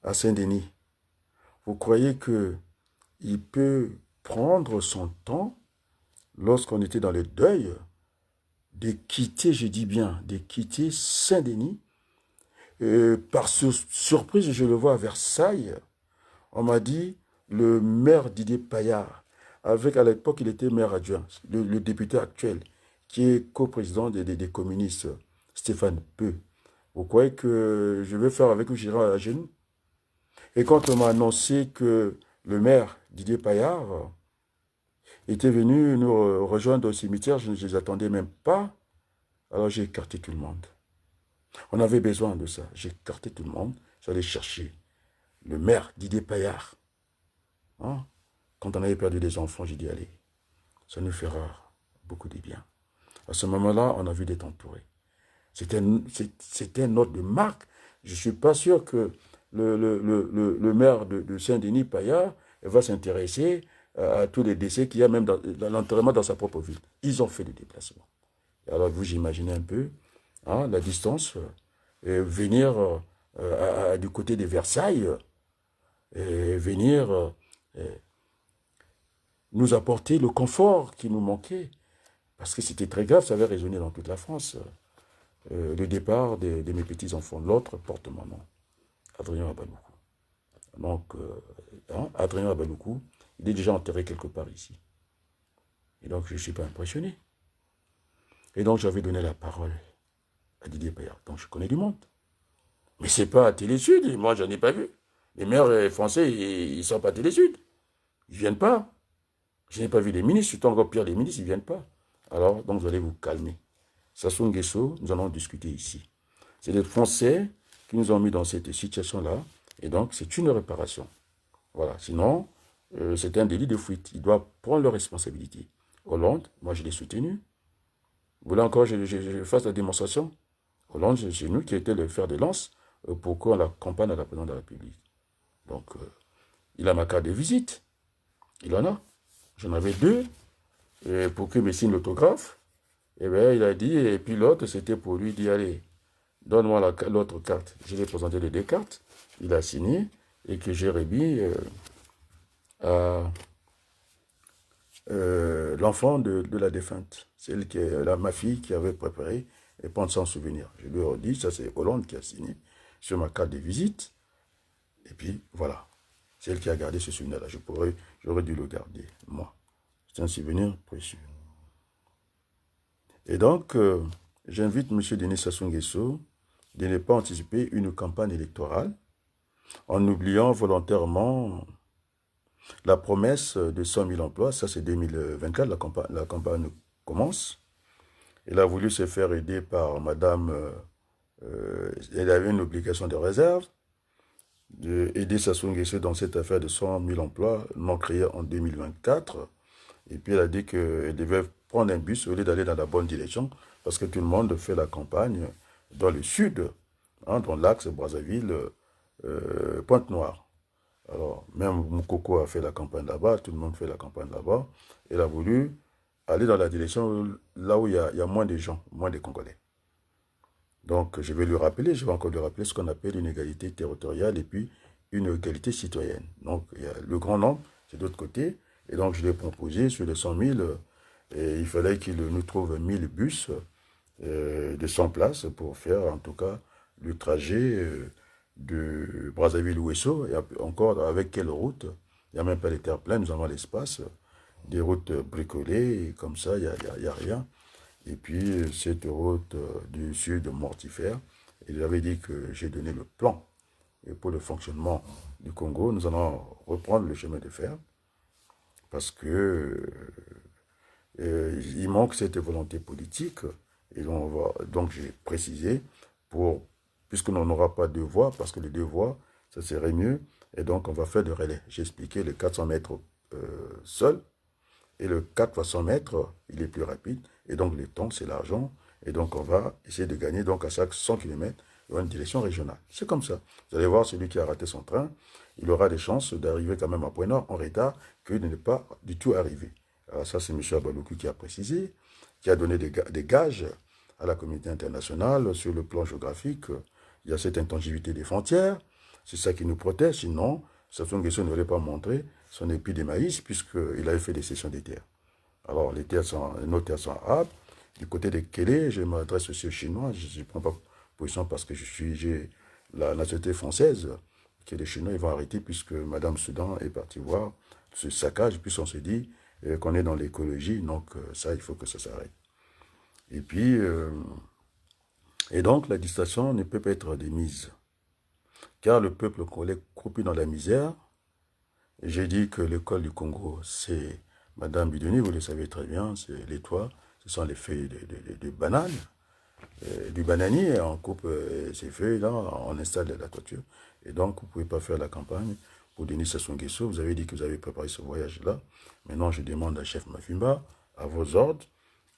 S1: à Saint-Denis. Vous croyez qu'il peut prendre son temps, lorsqu'on était dans le deuil, de quitter, je dis bien, de quitter Saint-Denis. Par surprise, je le vois à Versailles. On m'a dit, le maire Didier Payard, avec à l'époque, il était maire adjoint, le député actuel, qui est coprésident des communistes, Stéphane Peu. Vous croyez que je vais faire avec lui, j'irai à genoux? Et quand on m'a annoncé que le maire Didier Payard était venu nous rejoindre au cimetière, je ne les attendais même pas. Alors j'ai écarté tout le monde. On avait besoin de ça. J'ai écarté tout le monde. J'allais chercher le maire Didier Payard. Hein? Quand on avait perdu des enfants, j'ai dit, allez, ça nous fera beaucoup de bien. À ce moment-là, on a vu d'être entouré. C'était un ordre de marque. Je ne suis pas sûr que le maire de Saint-Denis, Payard, va s'intéresser à tous les décès qu'il y a même dans l'enterrement dans sa propre ville. Ils ont fait des déplacements. Et alors vous imaginez un peu hein, la distance, venir du côté de Versailles, et venir nous apporter le confort qui nous manquait. Parce que c'était très grave, ça avait résonné dans toute la France. Le départ de mes petits-enfants. L'autre porte mon nom, Adrien Abaloukou. Donc, Adrien Abaloukou, il est déjà enterré quelque part ici. Et donc, je ne suis pas impressionné. Et donc, j'avais donné la parole à Didier Payard. Donc, je connais du monde. Mais ce n'est pas à Télé-Sud, moi, je n'en ai pas vu. Les maires français, ils ne sont pas à Télé-Sud. Ils ne viennent pas. Je n'ai pas vu les ministres, surtout encore pire, les ministres, ils ne viennent pas. Alors, donc, vous allez vous calmer. Sassou Nguesso, nous allons discuter ici. C'est les Français qui nous ont mis dans cette situation-là. Et donc, c'est une réparation. Voilà. Sinon, c'est un délit de fuite. Ils doivent prendre leurs responsabilités. Hollande, moi, je l'ai soutenu. Vous voulez encore que je fasse la démonstration? Hollande, c'est nous qui étions le fer de lance pour qu'on l'accompagne à la présidence de la République. Donc, il a ma carte de visite. Il en a. J'en avais deux pour qu'il me signe l'autographe. Et bien, il a dit, et puis l'autre, c'était pour lui dire, allez, donne-moi l'autre carte. Je lui ai présenté les deux cartes. Il a signé. et que j'ai remis à l'enfant de la défunte, celle qui est ma fille qui avait préparé et prendre sans souvenir. Je lui ai dit, ça c'est Hollande qui a signé sur ma carte de visite. Et puis voilà, c'est elle qui a gardé ce souvenir-là. J'aurais dû le garder, moi. C'est un souvenir précieux. Et donc, j'invite M. Denis Sassou Nguesso de ne pas anticiper une campagne électorale en oubliant volontairement la promesse de 100 000 emplois. Ça, c'est 2024, la campagne commence. Il a voulu se faire aider par madame, elle avait une obligation de réserve, d'aider Sassou Nguesso dans cette affaire de 100 000 emplois non créés en 2024. Et puis elle a dit qu'elle devait prendre un bus au lieu d'aller dans la bonne direction, parce que tout le monde fait la campagne dans le sud, hein, dans l'axe Brazzaville, Pointe-Noire. Alors, même Moukoko a fait la campagne là-bas, tout le monde fait la campagne là-bas. Elle a voulu aller dans la direction là où il y a moins de gens, moins de Congolais. Donc, je vais encore lui rappeler ce qu'on appelle une égalité territoriale et puis une égalité citoyenne. Donc, il y a le grand nombre, c'est d'autre côté. Et donc, je lui ai proposé sur les 100 000, et il fallait qu'il nous trouve 1000 bus de 100 places pour faire, en tout cas, le trajet de Brazzaville-Ouesso. Et encore, avec quelle route? Il n'y a même pas les terres pleines, nous avons l'espace. Des routes bricolées, et comme ça, il n'y a rien. Et puis, cette route du sud mortifère, il avait dit que j'ai donné le plan. Et pour le fonctionnement du Congo, nous allons reprendre le chemin de fer parce que il manque cette volonté politique. Et donc j'ai précisé, puisqu'on n'aura pas deux voies, parce que les deux voies, ça serait mieux. Et donc on va faire de relais. J'ai expliqué le 400 mètres seul. Et le 4 fois 100 mètres, il est plus rapide. Et donc, le temps, c'est l'argent. Et donc, on va essayer de gagner. Donc, à chaque 100 km, il y aura une direction régionale. C'est comme ça. Vous allez voir, celui qui a raté son train, il aura des chances d'arriver quand même à Point-Nord en retard que de ne pas du tout arriver. Alors, ça, c'est M. Abaloukou qui a précisé, qui a donné des gages à la communauté internationale sur le plan géographique. Il y a cette intangibilité des frontières. C'est ça qui nous protège. Sinon, Sassou Nguesso ne voulait pas montrer son épi de maïs puisqu'il avait fait des cessions des terres. Alors, nos terres sont arabes. Du côté de Kélé, je m'adresse aussi aux Chinois. Je ne prends pas position parce que j'ai la nationalité française, que les Chinois ils vont arrêter puisque Madame Soudan est partie voir ce saccage. Puis on se dit qu'on est dans l'écologie, donc ça, il faut que ça s'arrête. Et puis, et donc, la distraction ne peut pas être démise. Car le peuple congolais croupit dans la misère. J'ai dit que l'école du Congo, c'est Madame Bidoni, vous le savez très bien, c'est les toits, ce sont les feuilles de banane, du bananier, on coupe ces feuilles-là, on installe la toiture. Et donc, vous ne pouvez pas faire la campagne pour Denis Sassou Nguesso. Vous avez dit que vous avez préparé ce voyage-là. Maintenant, je demande à chef Mafimba, à vos ordres,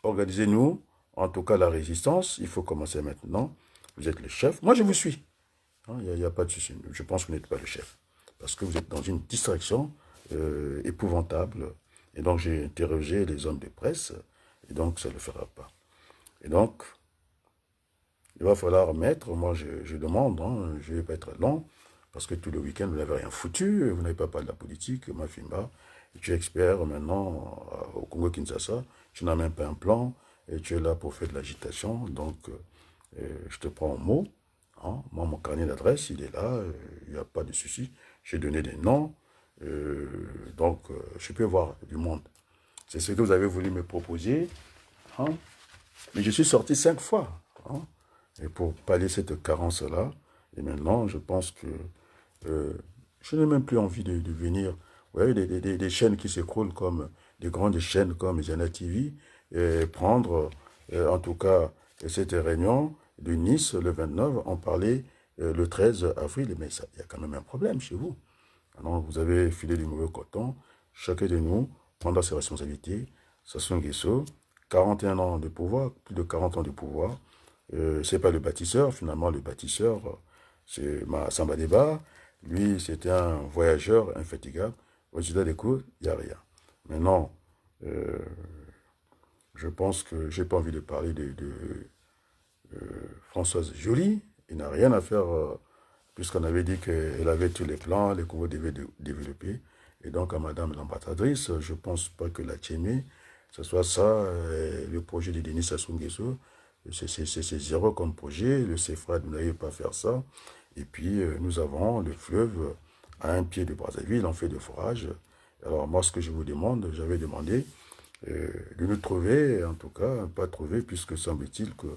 S1: organisez-nous, en tout cas la résistance, il faut commencer maintenant. Vous êtes le chef, moi je vous suis. Il n'y a pas de souci, je pense que vous n'êtes pas le chef. Parce que vous êtes dans une distraction épouvantable. Et donc, j'ai interrogé les hommes de presse, et donc, ça ne le fera pas. Et donc, il va falloir mettre, moi, je demande, hein, je ne vais pas être long, parce que tout le week-end, vous n'avez rien foutu, vous n'avez pas parlé de la politique, Mafimba, tu es expert maintenant au Congo-Kinshasa, tu n'as même pas un plan, et tu es là pour faire de l'agitation, donc, je te prends au mot. Hein. Moi, mon carnet d'adresse, il est là, il n'y a pas de souci. J'ai donné des noms, donc je peux voir du monde. C'est ce que vous avez voulu me proposer. Hein. Mais je suis sorti 5 fois. Hein. Et pour pallier cette carence-là, et maintenant, je pense que je n'ai même plus envie de venir. Vous voyez, des chaînes qui s'écroulent comme des grandes chaînes comme Zana TV, et prendre, en tout cas, cette réunion de Nice le 29, en parler le 13 avril. Mais il y a quand même un problème chez vous. Alors, vous avez filé du mauvais coton. Chacun de nous prendra ses responsabilités. Sassou Nguesso, 41 ans de pouvoir, plus de 40 ans de pouvoir. C'est pas le bâtisseur, finalement, le bâtisseur, c'est Samba Deba. Lui, c'était un voyageur infatigable. Au résultat des cours, il n'y a rien. Maintenant, je pense que j'ai pas envie de parler de Françoise Joly. Il n'a rien à faire puisqu'on avait dit qu'elle avait tous les plans, les Congo devaient développer. Et donc, à Madame l'ambassadrice, je ne pense pas que la Tchémé, ce soit ça, le projet de Denis Sassou Nguesso. C'est zéro comme projet. Le CFRAD n'avait pas faire ça. Et puis, nous avons le fleuve à un pied de Brazzaville, on fait de forage. Alors, moi, ce que je vous demande, j'avais demandé de nous trouver, en tout cas, pas trouver, puisque semble-t-il que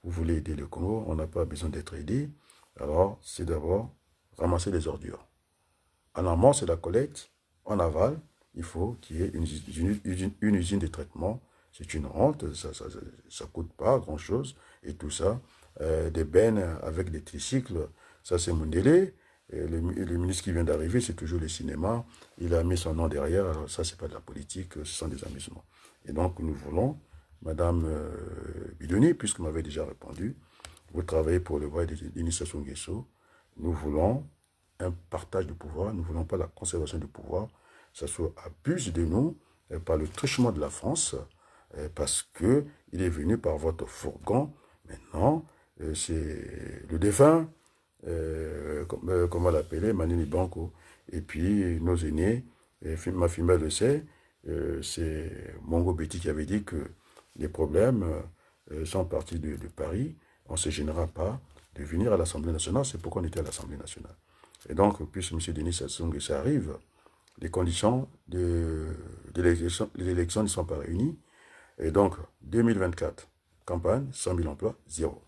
S1: vous voulez aider le Congo, on n'a pas besoin d'être aidé. Alors, c'est d'abord ramasser les ordures. En amont, c'est la collecte. En aval, il faut qu'il y ait une usine de traitement. C'est une honte, ça ne coûte pas grand-chose. Et tout ça, des bennes avec des tricycles, ça c'est mon délai. Et le ministre qui vient d'arriver, c'est toujours le cinéma. Il a mis son nom derrière. Alors ça, c'est pas de la politique, ce sont des amusements. Et donc, nous voulons, Madame Bidoni, puisque vous m'avez déjà répondu, vous travaillez pour le voie d'initiation Nguesso. Nous voulons un partage du pouvoir. Nous ne voulons pas la conservation du pouvoir. Ça soit abuse de nous par le truchement de la France parce qu'il est venu par votre fourgon. Maintenant, c'est le défunt, comment l'appeler, Manini Banco. Et puis, nos aînés, ma fille le sait, c'est Mongo Betty qui avait dit que les problèmes sont partis de Paris. On ne se gênera pas de venir à l'Assemblée nationale. C'est pourquoi on était à l'Assemblée nationale. Et donc, puisque M. Denis Sassou Nguesso arrive, les conditions de l'élection ne sont pas réunies. Et donc, 2024, campagne, 100 000 emplois, zéro.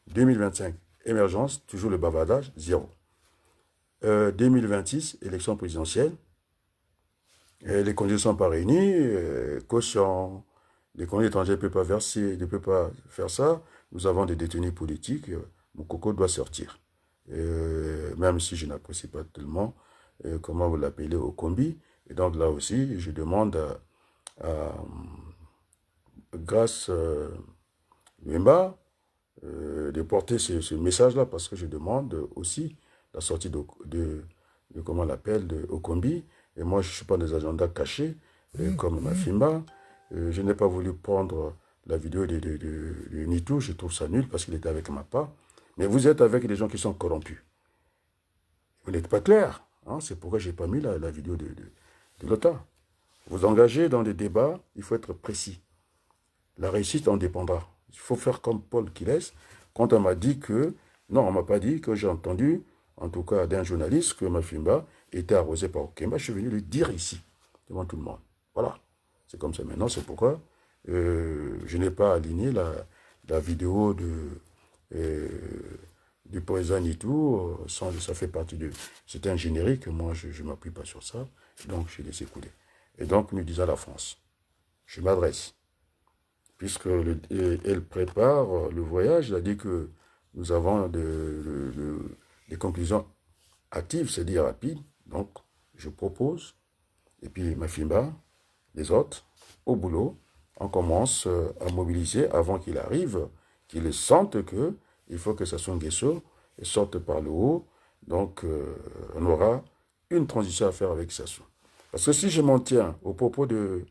S1: 2025, émergence, toujours le bavardage, zéro. 2026, élection présidentielle, les conditions ne sont pas réunies, caution, les congés étrangers ne peuvent pas verser, ne peuvent pas faire ça. Nous avons des détenus politiques, Moukoko doit sortir. Même si je n'apprécie pas tellement, comment vous l'appelez, au combi. Et donc là aussi, je demande grâce Wemba de porter ce message-là, parce que je demande aussi la sortie de comment on l'appelle, de Okombi. Et moi, je ne suis pas des agendas cachés, comme Mafimba. Je n'ai pas voulu prendre la vidéo de Nitou, je trouve ça nul, parce qu'il était avec Mapa. Mais vous êtes avec des gens qui sont corrompus. Vous n'êtes pas clair. Hein? C'est pourquoi je n'ai pas mis la vidéo de l'OTAN. Vous engagez dans des débats, il faut être précis. La réussite en dépendra. Il faut faire comme Paul Quiles, quand on m'a dit que, non, on ne m'a pas dit que j'ai entendu, en tout cas d'un journaliste, que Mafimba était arrosé par Okemba. Je suis venu le dire ici, devant tout le monde. Voilà. C'est comme ça maintenant, c'est pourquoi je n'ai pas aligné la vidéo du président Nitou, ça fait partie de... C'était un générique, moi je ne m'appuie pas sur ça, donc je laisse couler. Et donc nous disons à la France, je m'adresse, puisque elle prépare le voyage, elle a dit que nous avons des conclusions hâtives, c'est-à-dire rapides, donc je propose, et puis Mafimba, les autres, au boulot, on commence à mobiliser avant qu'il arrive, qu'il sente que il faut que Sassou Nguesso sorte par le haut. Donc, on aura une transition à faire avec Sassou. Parce que si je m'en tiens au propos de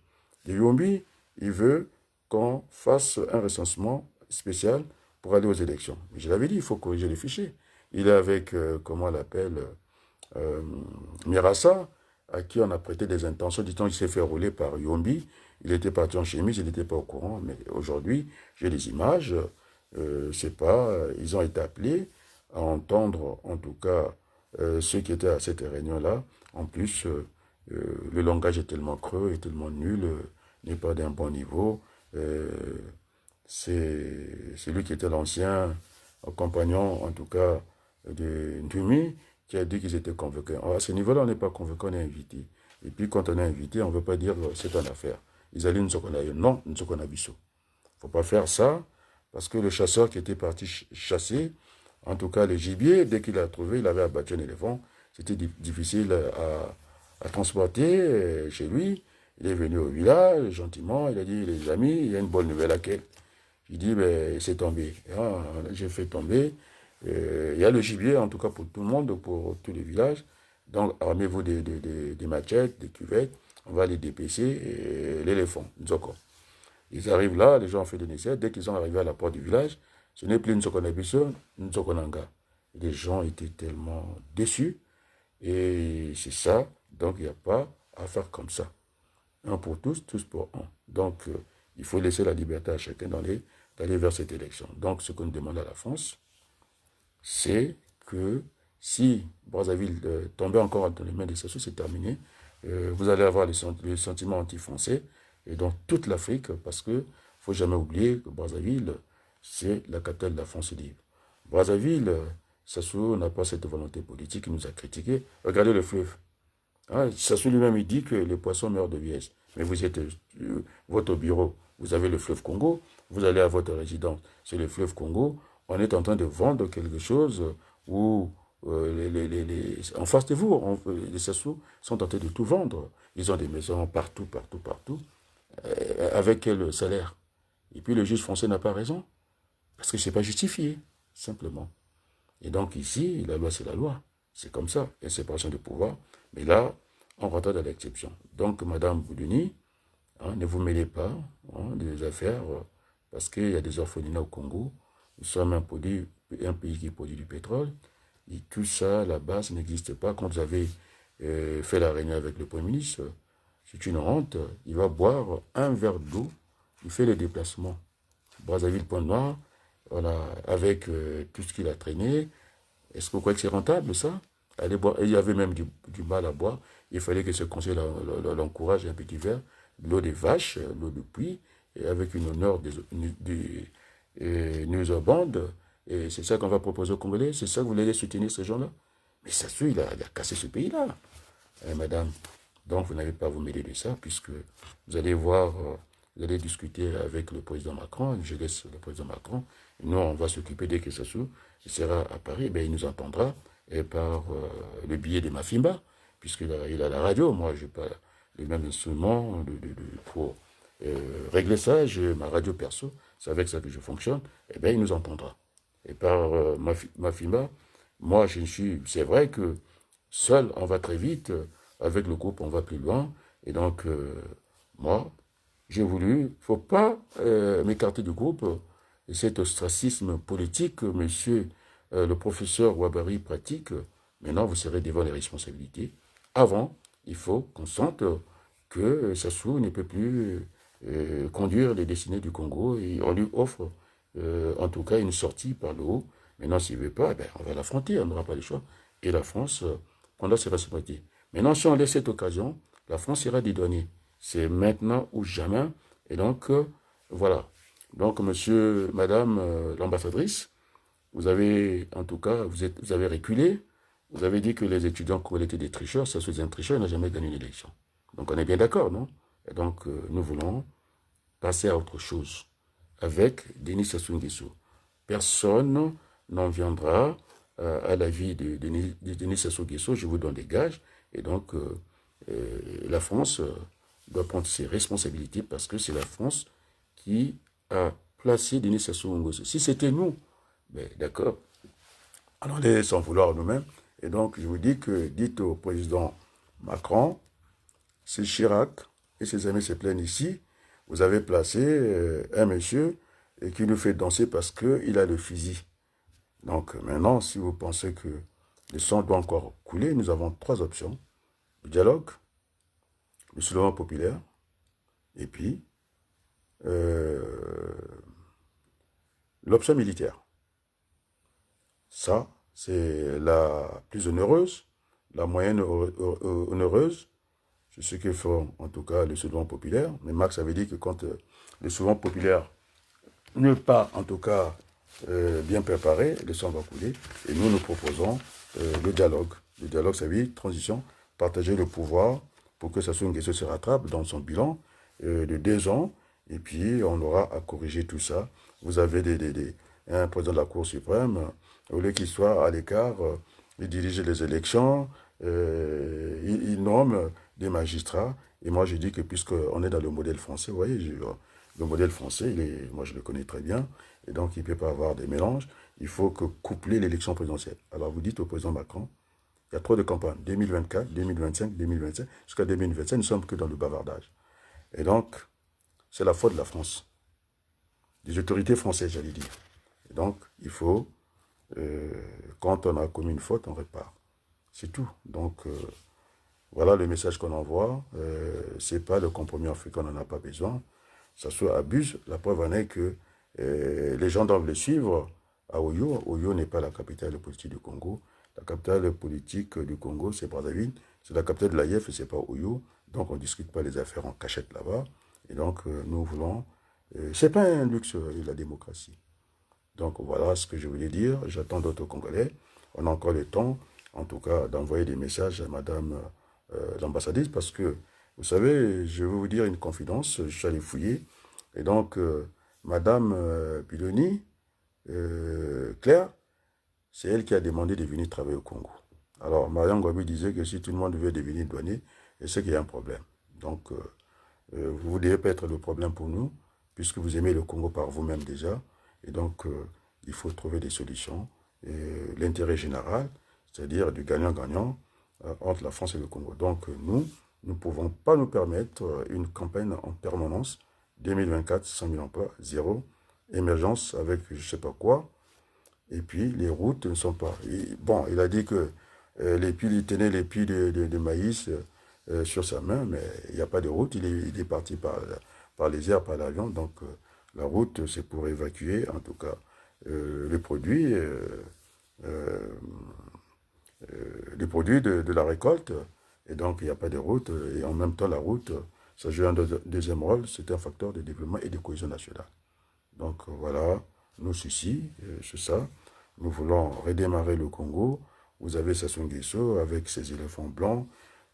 S1: Yombi, il veut qu'on fasse un recensement spécial pour aller aux élections. Mais je l'avais dit, il faut corriger les fichiers. Il est avec, comment on l'appelle, Mirassa, à qui on a prêté des intentions, dit-on qu'il s'est fait rouler par Yombi. Il était parti en chemise, il n'était pas au courant. Mais aujourd'hui, j'ai les images. C'est pas, ils ont été appelés à entendre, en tout cas, ceux qui étaient à cette réunion-là. En plus, le langage est tellement creux, est tellement nul, n'est pas d'un bon niveau. C'est lui qui était l'ancien compagnon, en tout cas, de Ndumi, qui a dit qu'ils étaient convoqués. Alors, à ce niveau-là, on n'est pas convoqué, on est invité. Et puis, quand on est invité, on ne veut pas dire c'est une affaire. Ils allaient nous connaître. Non, nous connaissons. Il ne faut pas faire ça, parce que le chasseur qui était parti chasser, en tout cas le gibier, dès qu'il l'a trouvé, il avait abattu un éléphant. C'était difficile à transporter chez lui. Il est venu au village, gentiment, il a dit, les amis, il y a une bonne nouvelle à quelle. Il dit, ben, c'est tombé. J'ai fait tomber. Il y a le gibier, en tout cas pour tout le monde, pour tous les villages. Donc, armez-vous des machettes, des cuvettes. On va les dépêcher. L'éléphant, Nzoko. Ils arrivent là, les gens ont fait des essais. Dès qu'ils sont arrivés à la porte du village, ce n'est plus Nzoko Nabiso, Nzoko Nanga. Les gens étaient tellement déçus. Et c'est ça. Donc, il n'y a pas à faire comme ça. Un pour tous, tous pour un. Donc, il faut laisser la liberté à chacun d'aller vers cette élection. Donc, ce qu'on demande à la France, c'est que si Brazzaville tombait encore entre les mains des Sassou, c'est terminé. Vous allez avoir le sentiment anti-français et dans toute l'Afrique, parce que faut jamais oublier que Brazzaville, c'est la capitale de la France libre. Brazzaville, Sassou n'a pas cette volonté politique, il nous a critiqué. Regardez le fleuve. Hein, Sassou lui-même, il dit que les poissons meurent de vieillesse. Mais vous êtes votre bureau, vous avez le fleuve Congo, vous allez à votre résidence, c'est le fleuve Congo, on est en train de vendre quelque chose où en face de vous, les Sassou sont en train de tout vendre. Ils ont des maisons partout, partout, partout. Avec quel salaire? Et puis le juge français n'a pas raison, parce que ce n'est pas justifié, simplement. Et donc ici, la loi, c'est la loi. C'est comme ça, il y a séparation de pouvoir. Mais là, on rentre dans l'exception. Donc, Madame Boudouni, hein, ne vous mêlez pas des affaires, parce qu'il y a des orphelinats au Congo. Nous sommes un pays qui produit du pétrole. Et tout ça, là-bas, ça n'existe pas. Quand vous avez fait la réunion avec le Premier ministre, c'est une honte. Il va boire un verre d'eau, il fait le déplacement. Brazzaville, Pointe-Noire, voilà, avec tout ce qu'il a traîné. Est-ce que vous croyez que c'est rentable, ça? Aller boire. Et il y avait même du mal à boire. Il fallait que ce conseil l'encourage un petit verre, l'eau des vaches, l'eau de puits, et avec une honneur des news band. Et c'est ça qu'on va proposer aux Congolais. C'est ça que vous voulez soutenir ces gens-là? Mais ça se il a cassé ce pays-là, madame. Donc, vous n'avez pas à vous mêler de ça, puisque vous allez voir, vous allez discuter avec le président Macron. Je laisse le président Macron. Nous, on va s'occuper dès que ça s'ouvre. Il sera à Paris, ben, il nous entendra et par le biais de Mafimba, puisqu'il a la radio. Moi, je n'ai pas les mêmes instruments pour régler ça. J'ai ma radio perso, c'est avec ça que je fonctionne. Et bien, il nous entendra. Et par Mafimba, moi, je suis. C'est vrai que seul, on va très vite. Avec le groupe, on va plus loin. Et donc, moi, j'ai voulu. Il ne faut pas m'écarter du groupe. Et cet ostracisme politique, monsieur le professeur Ouabari pratique, maintenant vous serez devant les responsabilités. Avant, il faut qu'on sente que Sassou ne peut plus conduire les destinées du Congo et on lui offre en tout cas une sortie par le haut. Maintenant, s'il ne veut pas, ben, on va l'affronter, on n'aura pas le choix. Et la France prendra ses responsabilités. Maintenant, si on laisse cette occasion, la France ira dédouaner. C'est maintenant ou jamais. Et donc, voilà. Donc, monsieur, madame l'ambassadrice, vous avez, en tout cas, vous avez reculé. Vous avez dit que les étudiants congolais étaient des tricheurs. Ça, c'est un tricheur, il n'a jamais gagné une élection. Donc, on est bien d'accord, non? Et donc, nous voulons passer à autre chose avec Denis Sassou Nguesso. Personne n'en viendra à la vie de Denis Sassou Nguesso. Je vous donne des gages. Et donc, la France doit prendre ses responsabilités parce que c'est la France qui a placé Denis Sassou Nguesso. Si c'était nous, ben, d'accord, on allait s'en vouloir nous-mêmes. Et donc, je vous dis que, dites au président Macron, c'est Chirac et ses amis se plaignent ici, vous avez placé un monsieur qui nous fait danser parce qu'il a le fusil. Donc, maintenant, si vous pensez que le sang doit encore couler, nous avons trois options. Le dialogue, le soulèvement populaire, et puis l'option militaire. Ça, c'est la plus onéreuse, la moyenne onéreuse. C'est ce que font en tout cas le soulèvement populaire. Mais Marx avait dit que quand le soulèvement populaire n'est pas en tout cas bien préparé, le sang va couler. Et nous, nous proposons le dialogue. Le dialogue, ça veut dire transition, partager le pouvoir pour que Sassou Nguesso se rattrape dans son bilan de 2 ans. Et puis, on aura à corriger tout ça. Vous avez un président de la Cour suprême, au lieu qu'il soit à l'écart, il dirige les élections, il nomme des magistrats. Et moi, je dis que puisqu'on est dans le modèle français, vous voyez, le modèle français, moi je le connais très bien, et donc il ne peut pas avoir des mélanges. Il faut que coupler l'élection présidentielle. Alors vous dites au président Macron, il y a trop de campagnes, 2024, 2025, 2025, jusqu'à 2025, nous ne sommes que dans le bavardage. Et donc, c'est la faute de la France, des autorités françaises, j'allais dire. Et donc, il faut quand on a commis une faute, on répare. C'est tout. Donc, voilà le message qu'on envoie. Ce n'est pas le compromis africain, on n'en a pas besoin. Ça soit abuse. La preuve en est que les gens doivent le suivre à Oyo. Oyo n'est pas la capitale politique du Congo. La capitale politique du Congo, c'est Brazzaville. C'est la capitale de l'AIF et ce n'est pas Oyo. Donc, on ne discute pas les affaires en cachette là-bas. Et donc, nous voulons... ce n'est pas un luxe, la démocratie. Donc, voilà ce que je voulais dire. J'attends d'autres Congolais. On a encore le temps, en tout cas, d'envoyer des messages à Madame l'ambassadrice parce que, vous savez, je vais vous dire une confidence. Je suis allé fouiller. Et donc, Madame Piloni, Claire, c'est elle qui a demandé de venir travailler au Congo. Alors, Mariam Gwabi disait que si tout le monde veut devenir douanier, c'est qu'il y a un problème. Donc, vous ne devez pas être le problème pour nous, puisque vous aimez le Congo par vous-même déjà. Et donc, il faut trouver des solutions. L'intérêt général, c'est-à-dire du gagnant-gagnant entre la France et le Congo. Donc, nous ne pouvons pas nous permettre une campagne en permanence. 2024, 100 000 emplois, zéro. Émergence avec je ne sais pas quoi. Et puis, les routes ne sont pas... bon, il a dit que il tenait les pieds de maïs sur sa main, mais il n'y a pas de route. Il est parti par les airs, par l'avion. Donc, la route, c'est pour évacuer, en tout cas, les produits de la récolte. Et donc, il n'y a pas de route. Et en même temps, la route, ça joue un deuxième rôle. C'est un facteur de développement et de cohésion nationale. Donc, voilà nos soucis, c'est ça. Nous voulons redémarrer le Congo. Vous avez Sassou Nguesso avec ses éléphants blancs.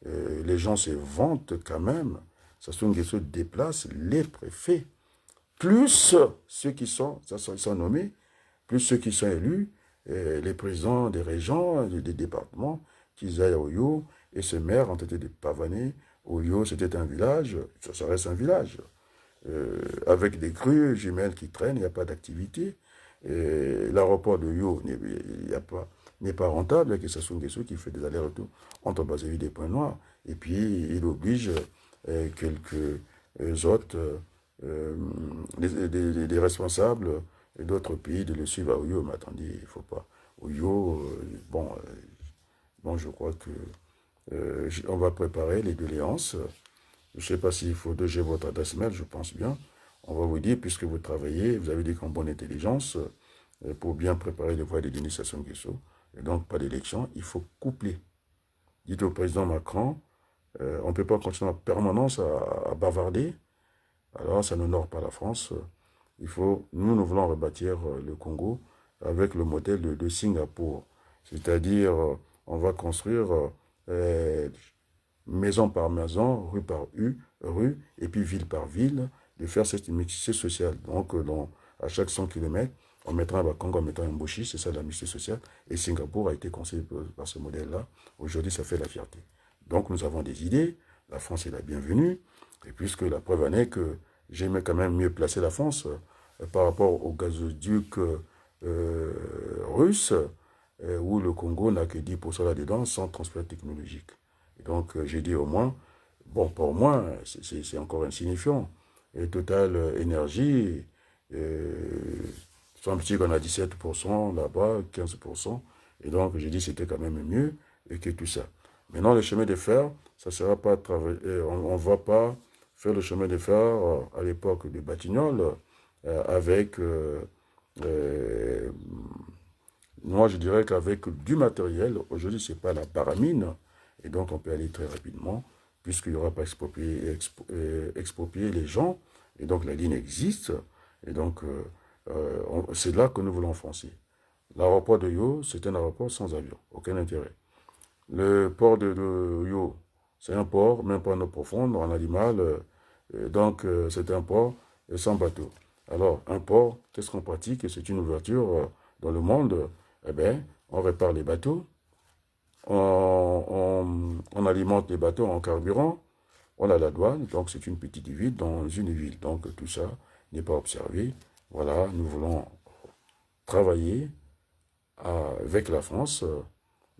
S1: Les gens se vantent quand même. Sassou Nguesso déplace les préfets. Plus ceux qui sont nommés, plus ceux qui sont élus, les présidents des régions, des départements, qu'ils aillent à Oyo, et ce maire ont été des pavanés. Oyo, c'était un village, ça reste un village. Avec des crues jumelles qui traînent, il n'y a pas d'activité. L'aéroport de Oyo n'est pas rentable, avec Sassou Nguesso qui fait des allers-retours entre Brazzaville et Pointe-Noire. Et puis, il oblige quelques autres, des responsables d'autres pays de le suivre à Oyo. Mais attendez, il ne faut pas. Oyo, bon, je crois que on va préparer les doléances. Je ne sais pas s'il faut j'ai votre adresse mail, je pense bien. On va vous dire, puisque vous travaillez, vous avez dit qu'en bonne intelligence, pour bien préparer les voies de Denis Sassou Nguesso, et donc pas d'élection, il faut coupler. Dites au président Macron, on ne peut pas continuer en permanence à bavarder, alors ça n'honore pas la France. Nous voulons rebâtir le Congo avec le modèle de Singapour. C'est-à-dire, on va construire maison par maison, rue par rue, et puis ville par ville, de faire cette mixité sociale. Donc, à chaque 100 km, on mettra un Bakongo, on mettra un Mboshi, c'est ça la mixité sociale. Et Singapour a été conseillé par ce modèle-là. Aujourd'hui, ça fait la fierté. Donc, nous avons des idées. La France est la bienvenue. Et puisque la preuve en est que j'aimais quand même mieux placer la France par rapport au gazoduc russe, où le Congo n'a que 10% là-dedans sans transfert technologique. Et donc, j'ai dit au moins, bon, pas au moins, c'est encore insignifiant. Et Total Énergie, semble-t-il qu'on a 17% là-bas, 15%. Et donc, j'ai dit c'était quand même mieux que tout ça. Maintenant, le chemin de fer, ça ne sera pas travailler. On ne va pas faire le chemin de fer à l'époque de Batignolles avec... moi, je dirais qu'avec du matériel, aujourd'hui, ce n'est pas la paramine, et donc on peut aller très rapidement, puisqu'il n'y aura pas exproprié les gens, et donc la ligne existe, et donc c'est là que nous voulons foncer. L'aéroport de Yo, c'est un aéroport sans avion, aucun intérêt. Le port de Yo, c'est un port, même pas en eau profonde, en animal, donc c'est un port sans bateau. Alors, un port, qu'est-ce qu'on pratique? C'est une ouverture dans le monde. Eh bien, on répare les bateaux, on alimente les bateaux en carburant, on a la douane, donc c'est une petite ville dans une ville. Donc tout ça n'est pas observé. Voilà, nous voulons travailler avec la France,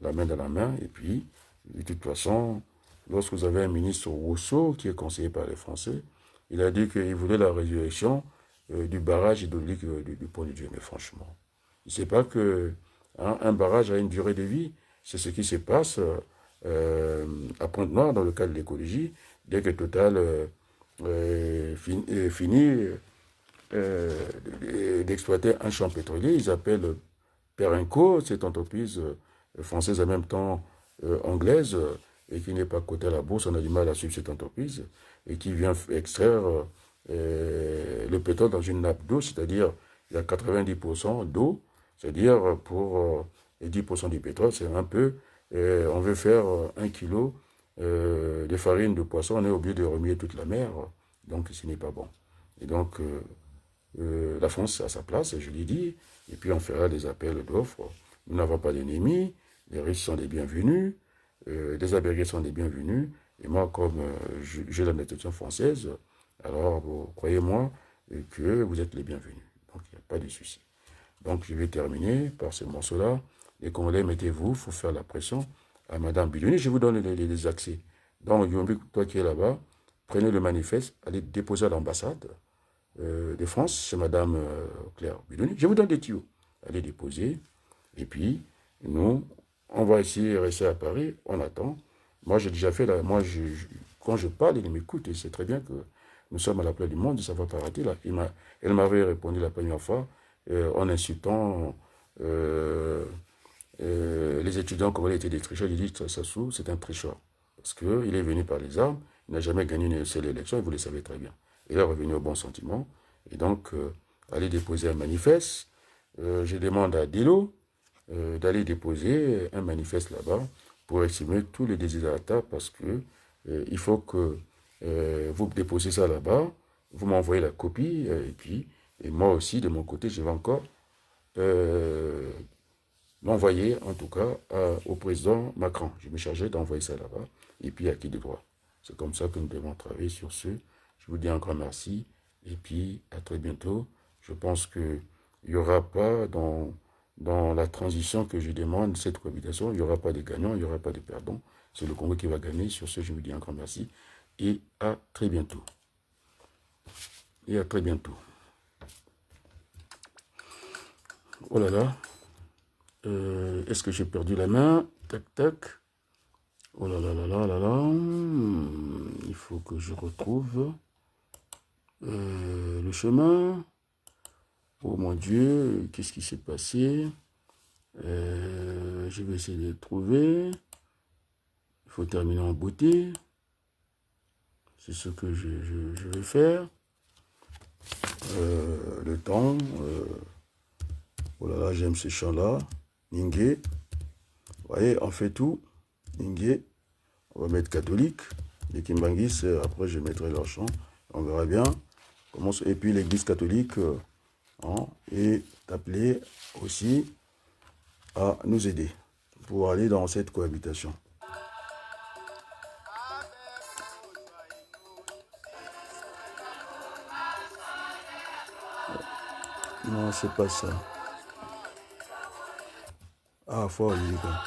S1: la main dans la main, et puis, de toute façon, lorsque vous avez un ministre Rousseau, qui est conseillé par les Français, il a dit qu'il voulait la résurrection du barrage hydraulique du pont de Dieu. Mais franchement, il ne sait pas que hein. Un barrage a une durée de vie. C'est ce qui se passe à Pointe-Noire dans le cadre de l'écologie. Dès que Total finit d'exploiter un champ pétrolier, ils appellent Perenco, cette entreprise française en même temps anglaise, et qui n'est pas cotée à la bourse. On a du mal à suivre cette entreprise, et qui vient extraire le pétrole dans une nappe d'eau, c'est-à-dire il y a 90% d'eau, c'est-à-dire pour les 10% du pétrole, c'est un peu, on veut faire 1 kilo de farine de poisson, on est obligé de remuer toute la mer, donc ce n'est pas bon. Et donc, la France est à sa place, je l'ai dit, et puis on fera des appels d'offres. Nous n'avons pas d'ennemis, les Russes sont les bienvenus, les Américains sont les bienvenus, et moi, comme j'ai la nation française, alors croyez-moi que vous êtes les bienvenus. Donc il n'y a pas de souci. Donc je vais terminer par ce morceau-là. Les Congolais, mettez-vous, il faut faire la pression à Madame Bidoni. Je vous donne les accès. Donc, toi qui es là-bas, prenez le manifeste, allez déposer à l'ambassade de France, c'est Madame Claire Bidoni. Je vous donne des tuyaux. Allez déposer. Et puis, nous, on va essayer de rester à Paris. On attend. Moi, j'ai déjà fait là. Moi, quand je parle, il m'écoute. Et c'est très bien que nous sommes à la place du monde. Ça ne va pas rater là. Elle m'avait répondu la première fois en insultant les étudiants congolais étaient des tricheurs. J'ai dit, Sassou, c'est un tricheur. Parce qu'il est venu par les armes. Il n'a jamais gagné une seule élection. Et vous le savez très bien. Il est revenu au bon sentiment. Et donc, aller déposer un manifeste. Je demande à Dilo d'aller déposer un manifeste là-bas pour exprimer tous les désirata parce que il faut que vous déposez ça là-bas, vous m'envoyez la copie et moi aussi, de mon côté, je vais encore l'envoyer, en tout cas, au président Macron. Je me chargeais d'envoyer ça là-bas et puis à qui de droit. C'est comme ça que nous devons travailler sur ce. Je vous dis un grand merci. Et puis, à très bientôt. Je pense qu'il n'y aura pas, dans la transition que je demande, cette cohabitation, il n'y aura pas de gagnants, il n'y aura pas de perdants. C'est le Congo qui va gagner. Sur ce, je vous dis un grand merci. Et à très bientôt. Et à très bientôt. Oh là là. Est-ce que j'ai perdu la main? Tac, tac. Oh là là là là là là. Il faut que je retrouve le chemin. Oh mon Dieu, qu'est-ce qui s'est passé? Je vais essayer de le trouver. Il faut terminer en beauté. C'est ce que je vais faire. Le temps. Oh là là, j'aime ces chants-là. Ningué. Vous voyez, on fait tout. Ningué. On va mettre catholique. Les Kimbangis, après je mettrai leur chant. On verra bien. Et puis l'église catholique est appelée aussi à nous aider pour aller dans cette cohabitation. Non, c'est pas ça. Ah, fort, les gars.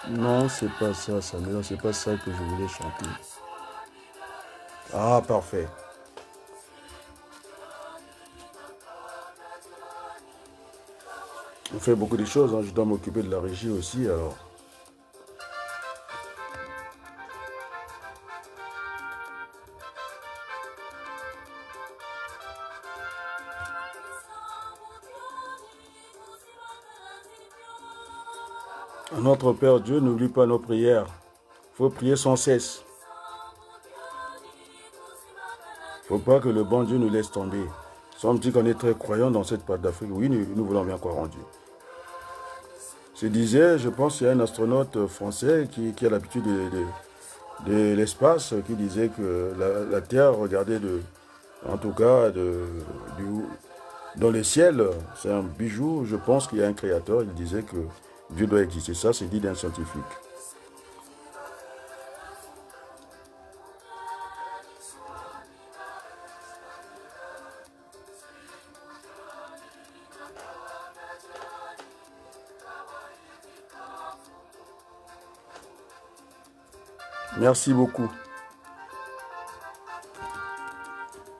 S1: Non, c'est pas ça, Samuel. C'est pas ça que je voulais chanter. Ah, parfait. On fait beaucoup de choses. Hein. Je dois m'occuper de la régie aussi, alors. Notre Père Dieu, n'oublie pas nos prières. Il faut prier sans cesse. Il ne faut pas que le bon Dieu nous laisse tomber. Si on me dit qu'on est très croyants dans cette part d'Afrique, oui, nous voulons bien croire en Dieu. Je disais, je pense qu'il y a un astronaute français qui a l'habitude de l'espace, qui disait que la Terre, regardez, en tout cas, dans le ciel, c'est un bijou. Je pense qu'il y a un créateur, il disait que Dieu doit exister. Ça, c'est dit d'un scientifique. Merci beaucoup.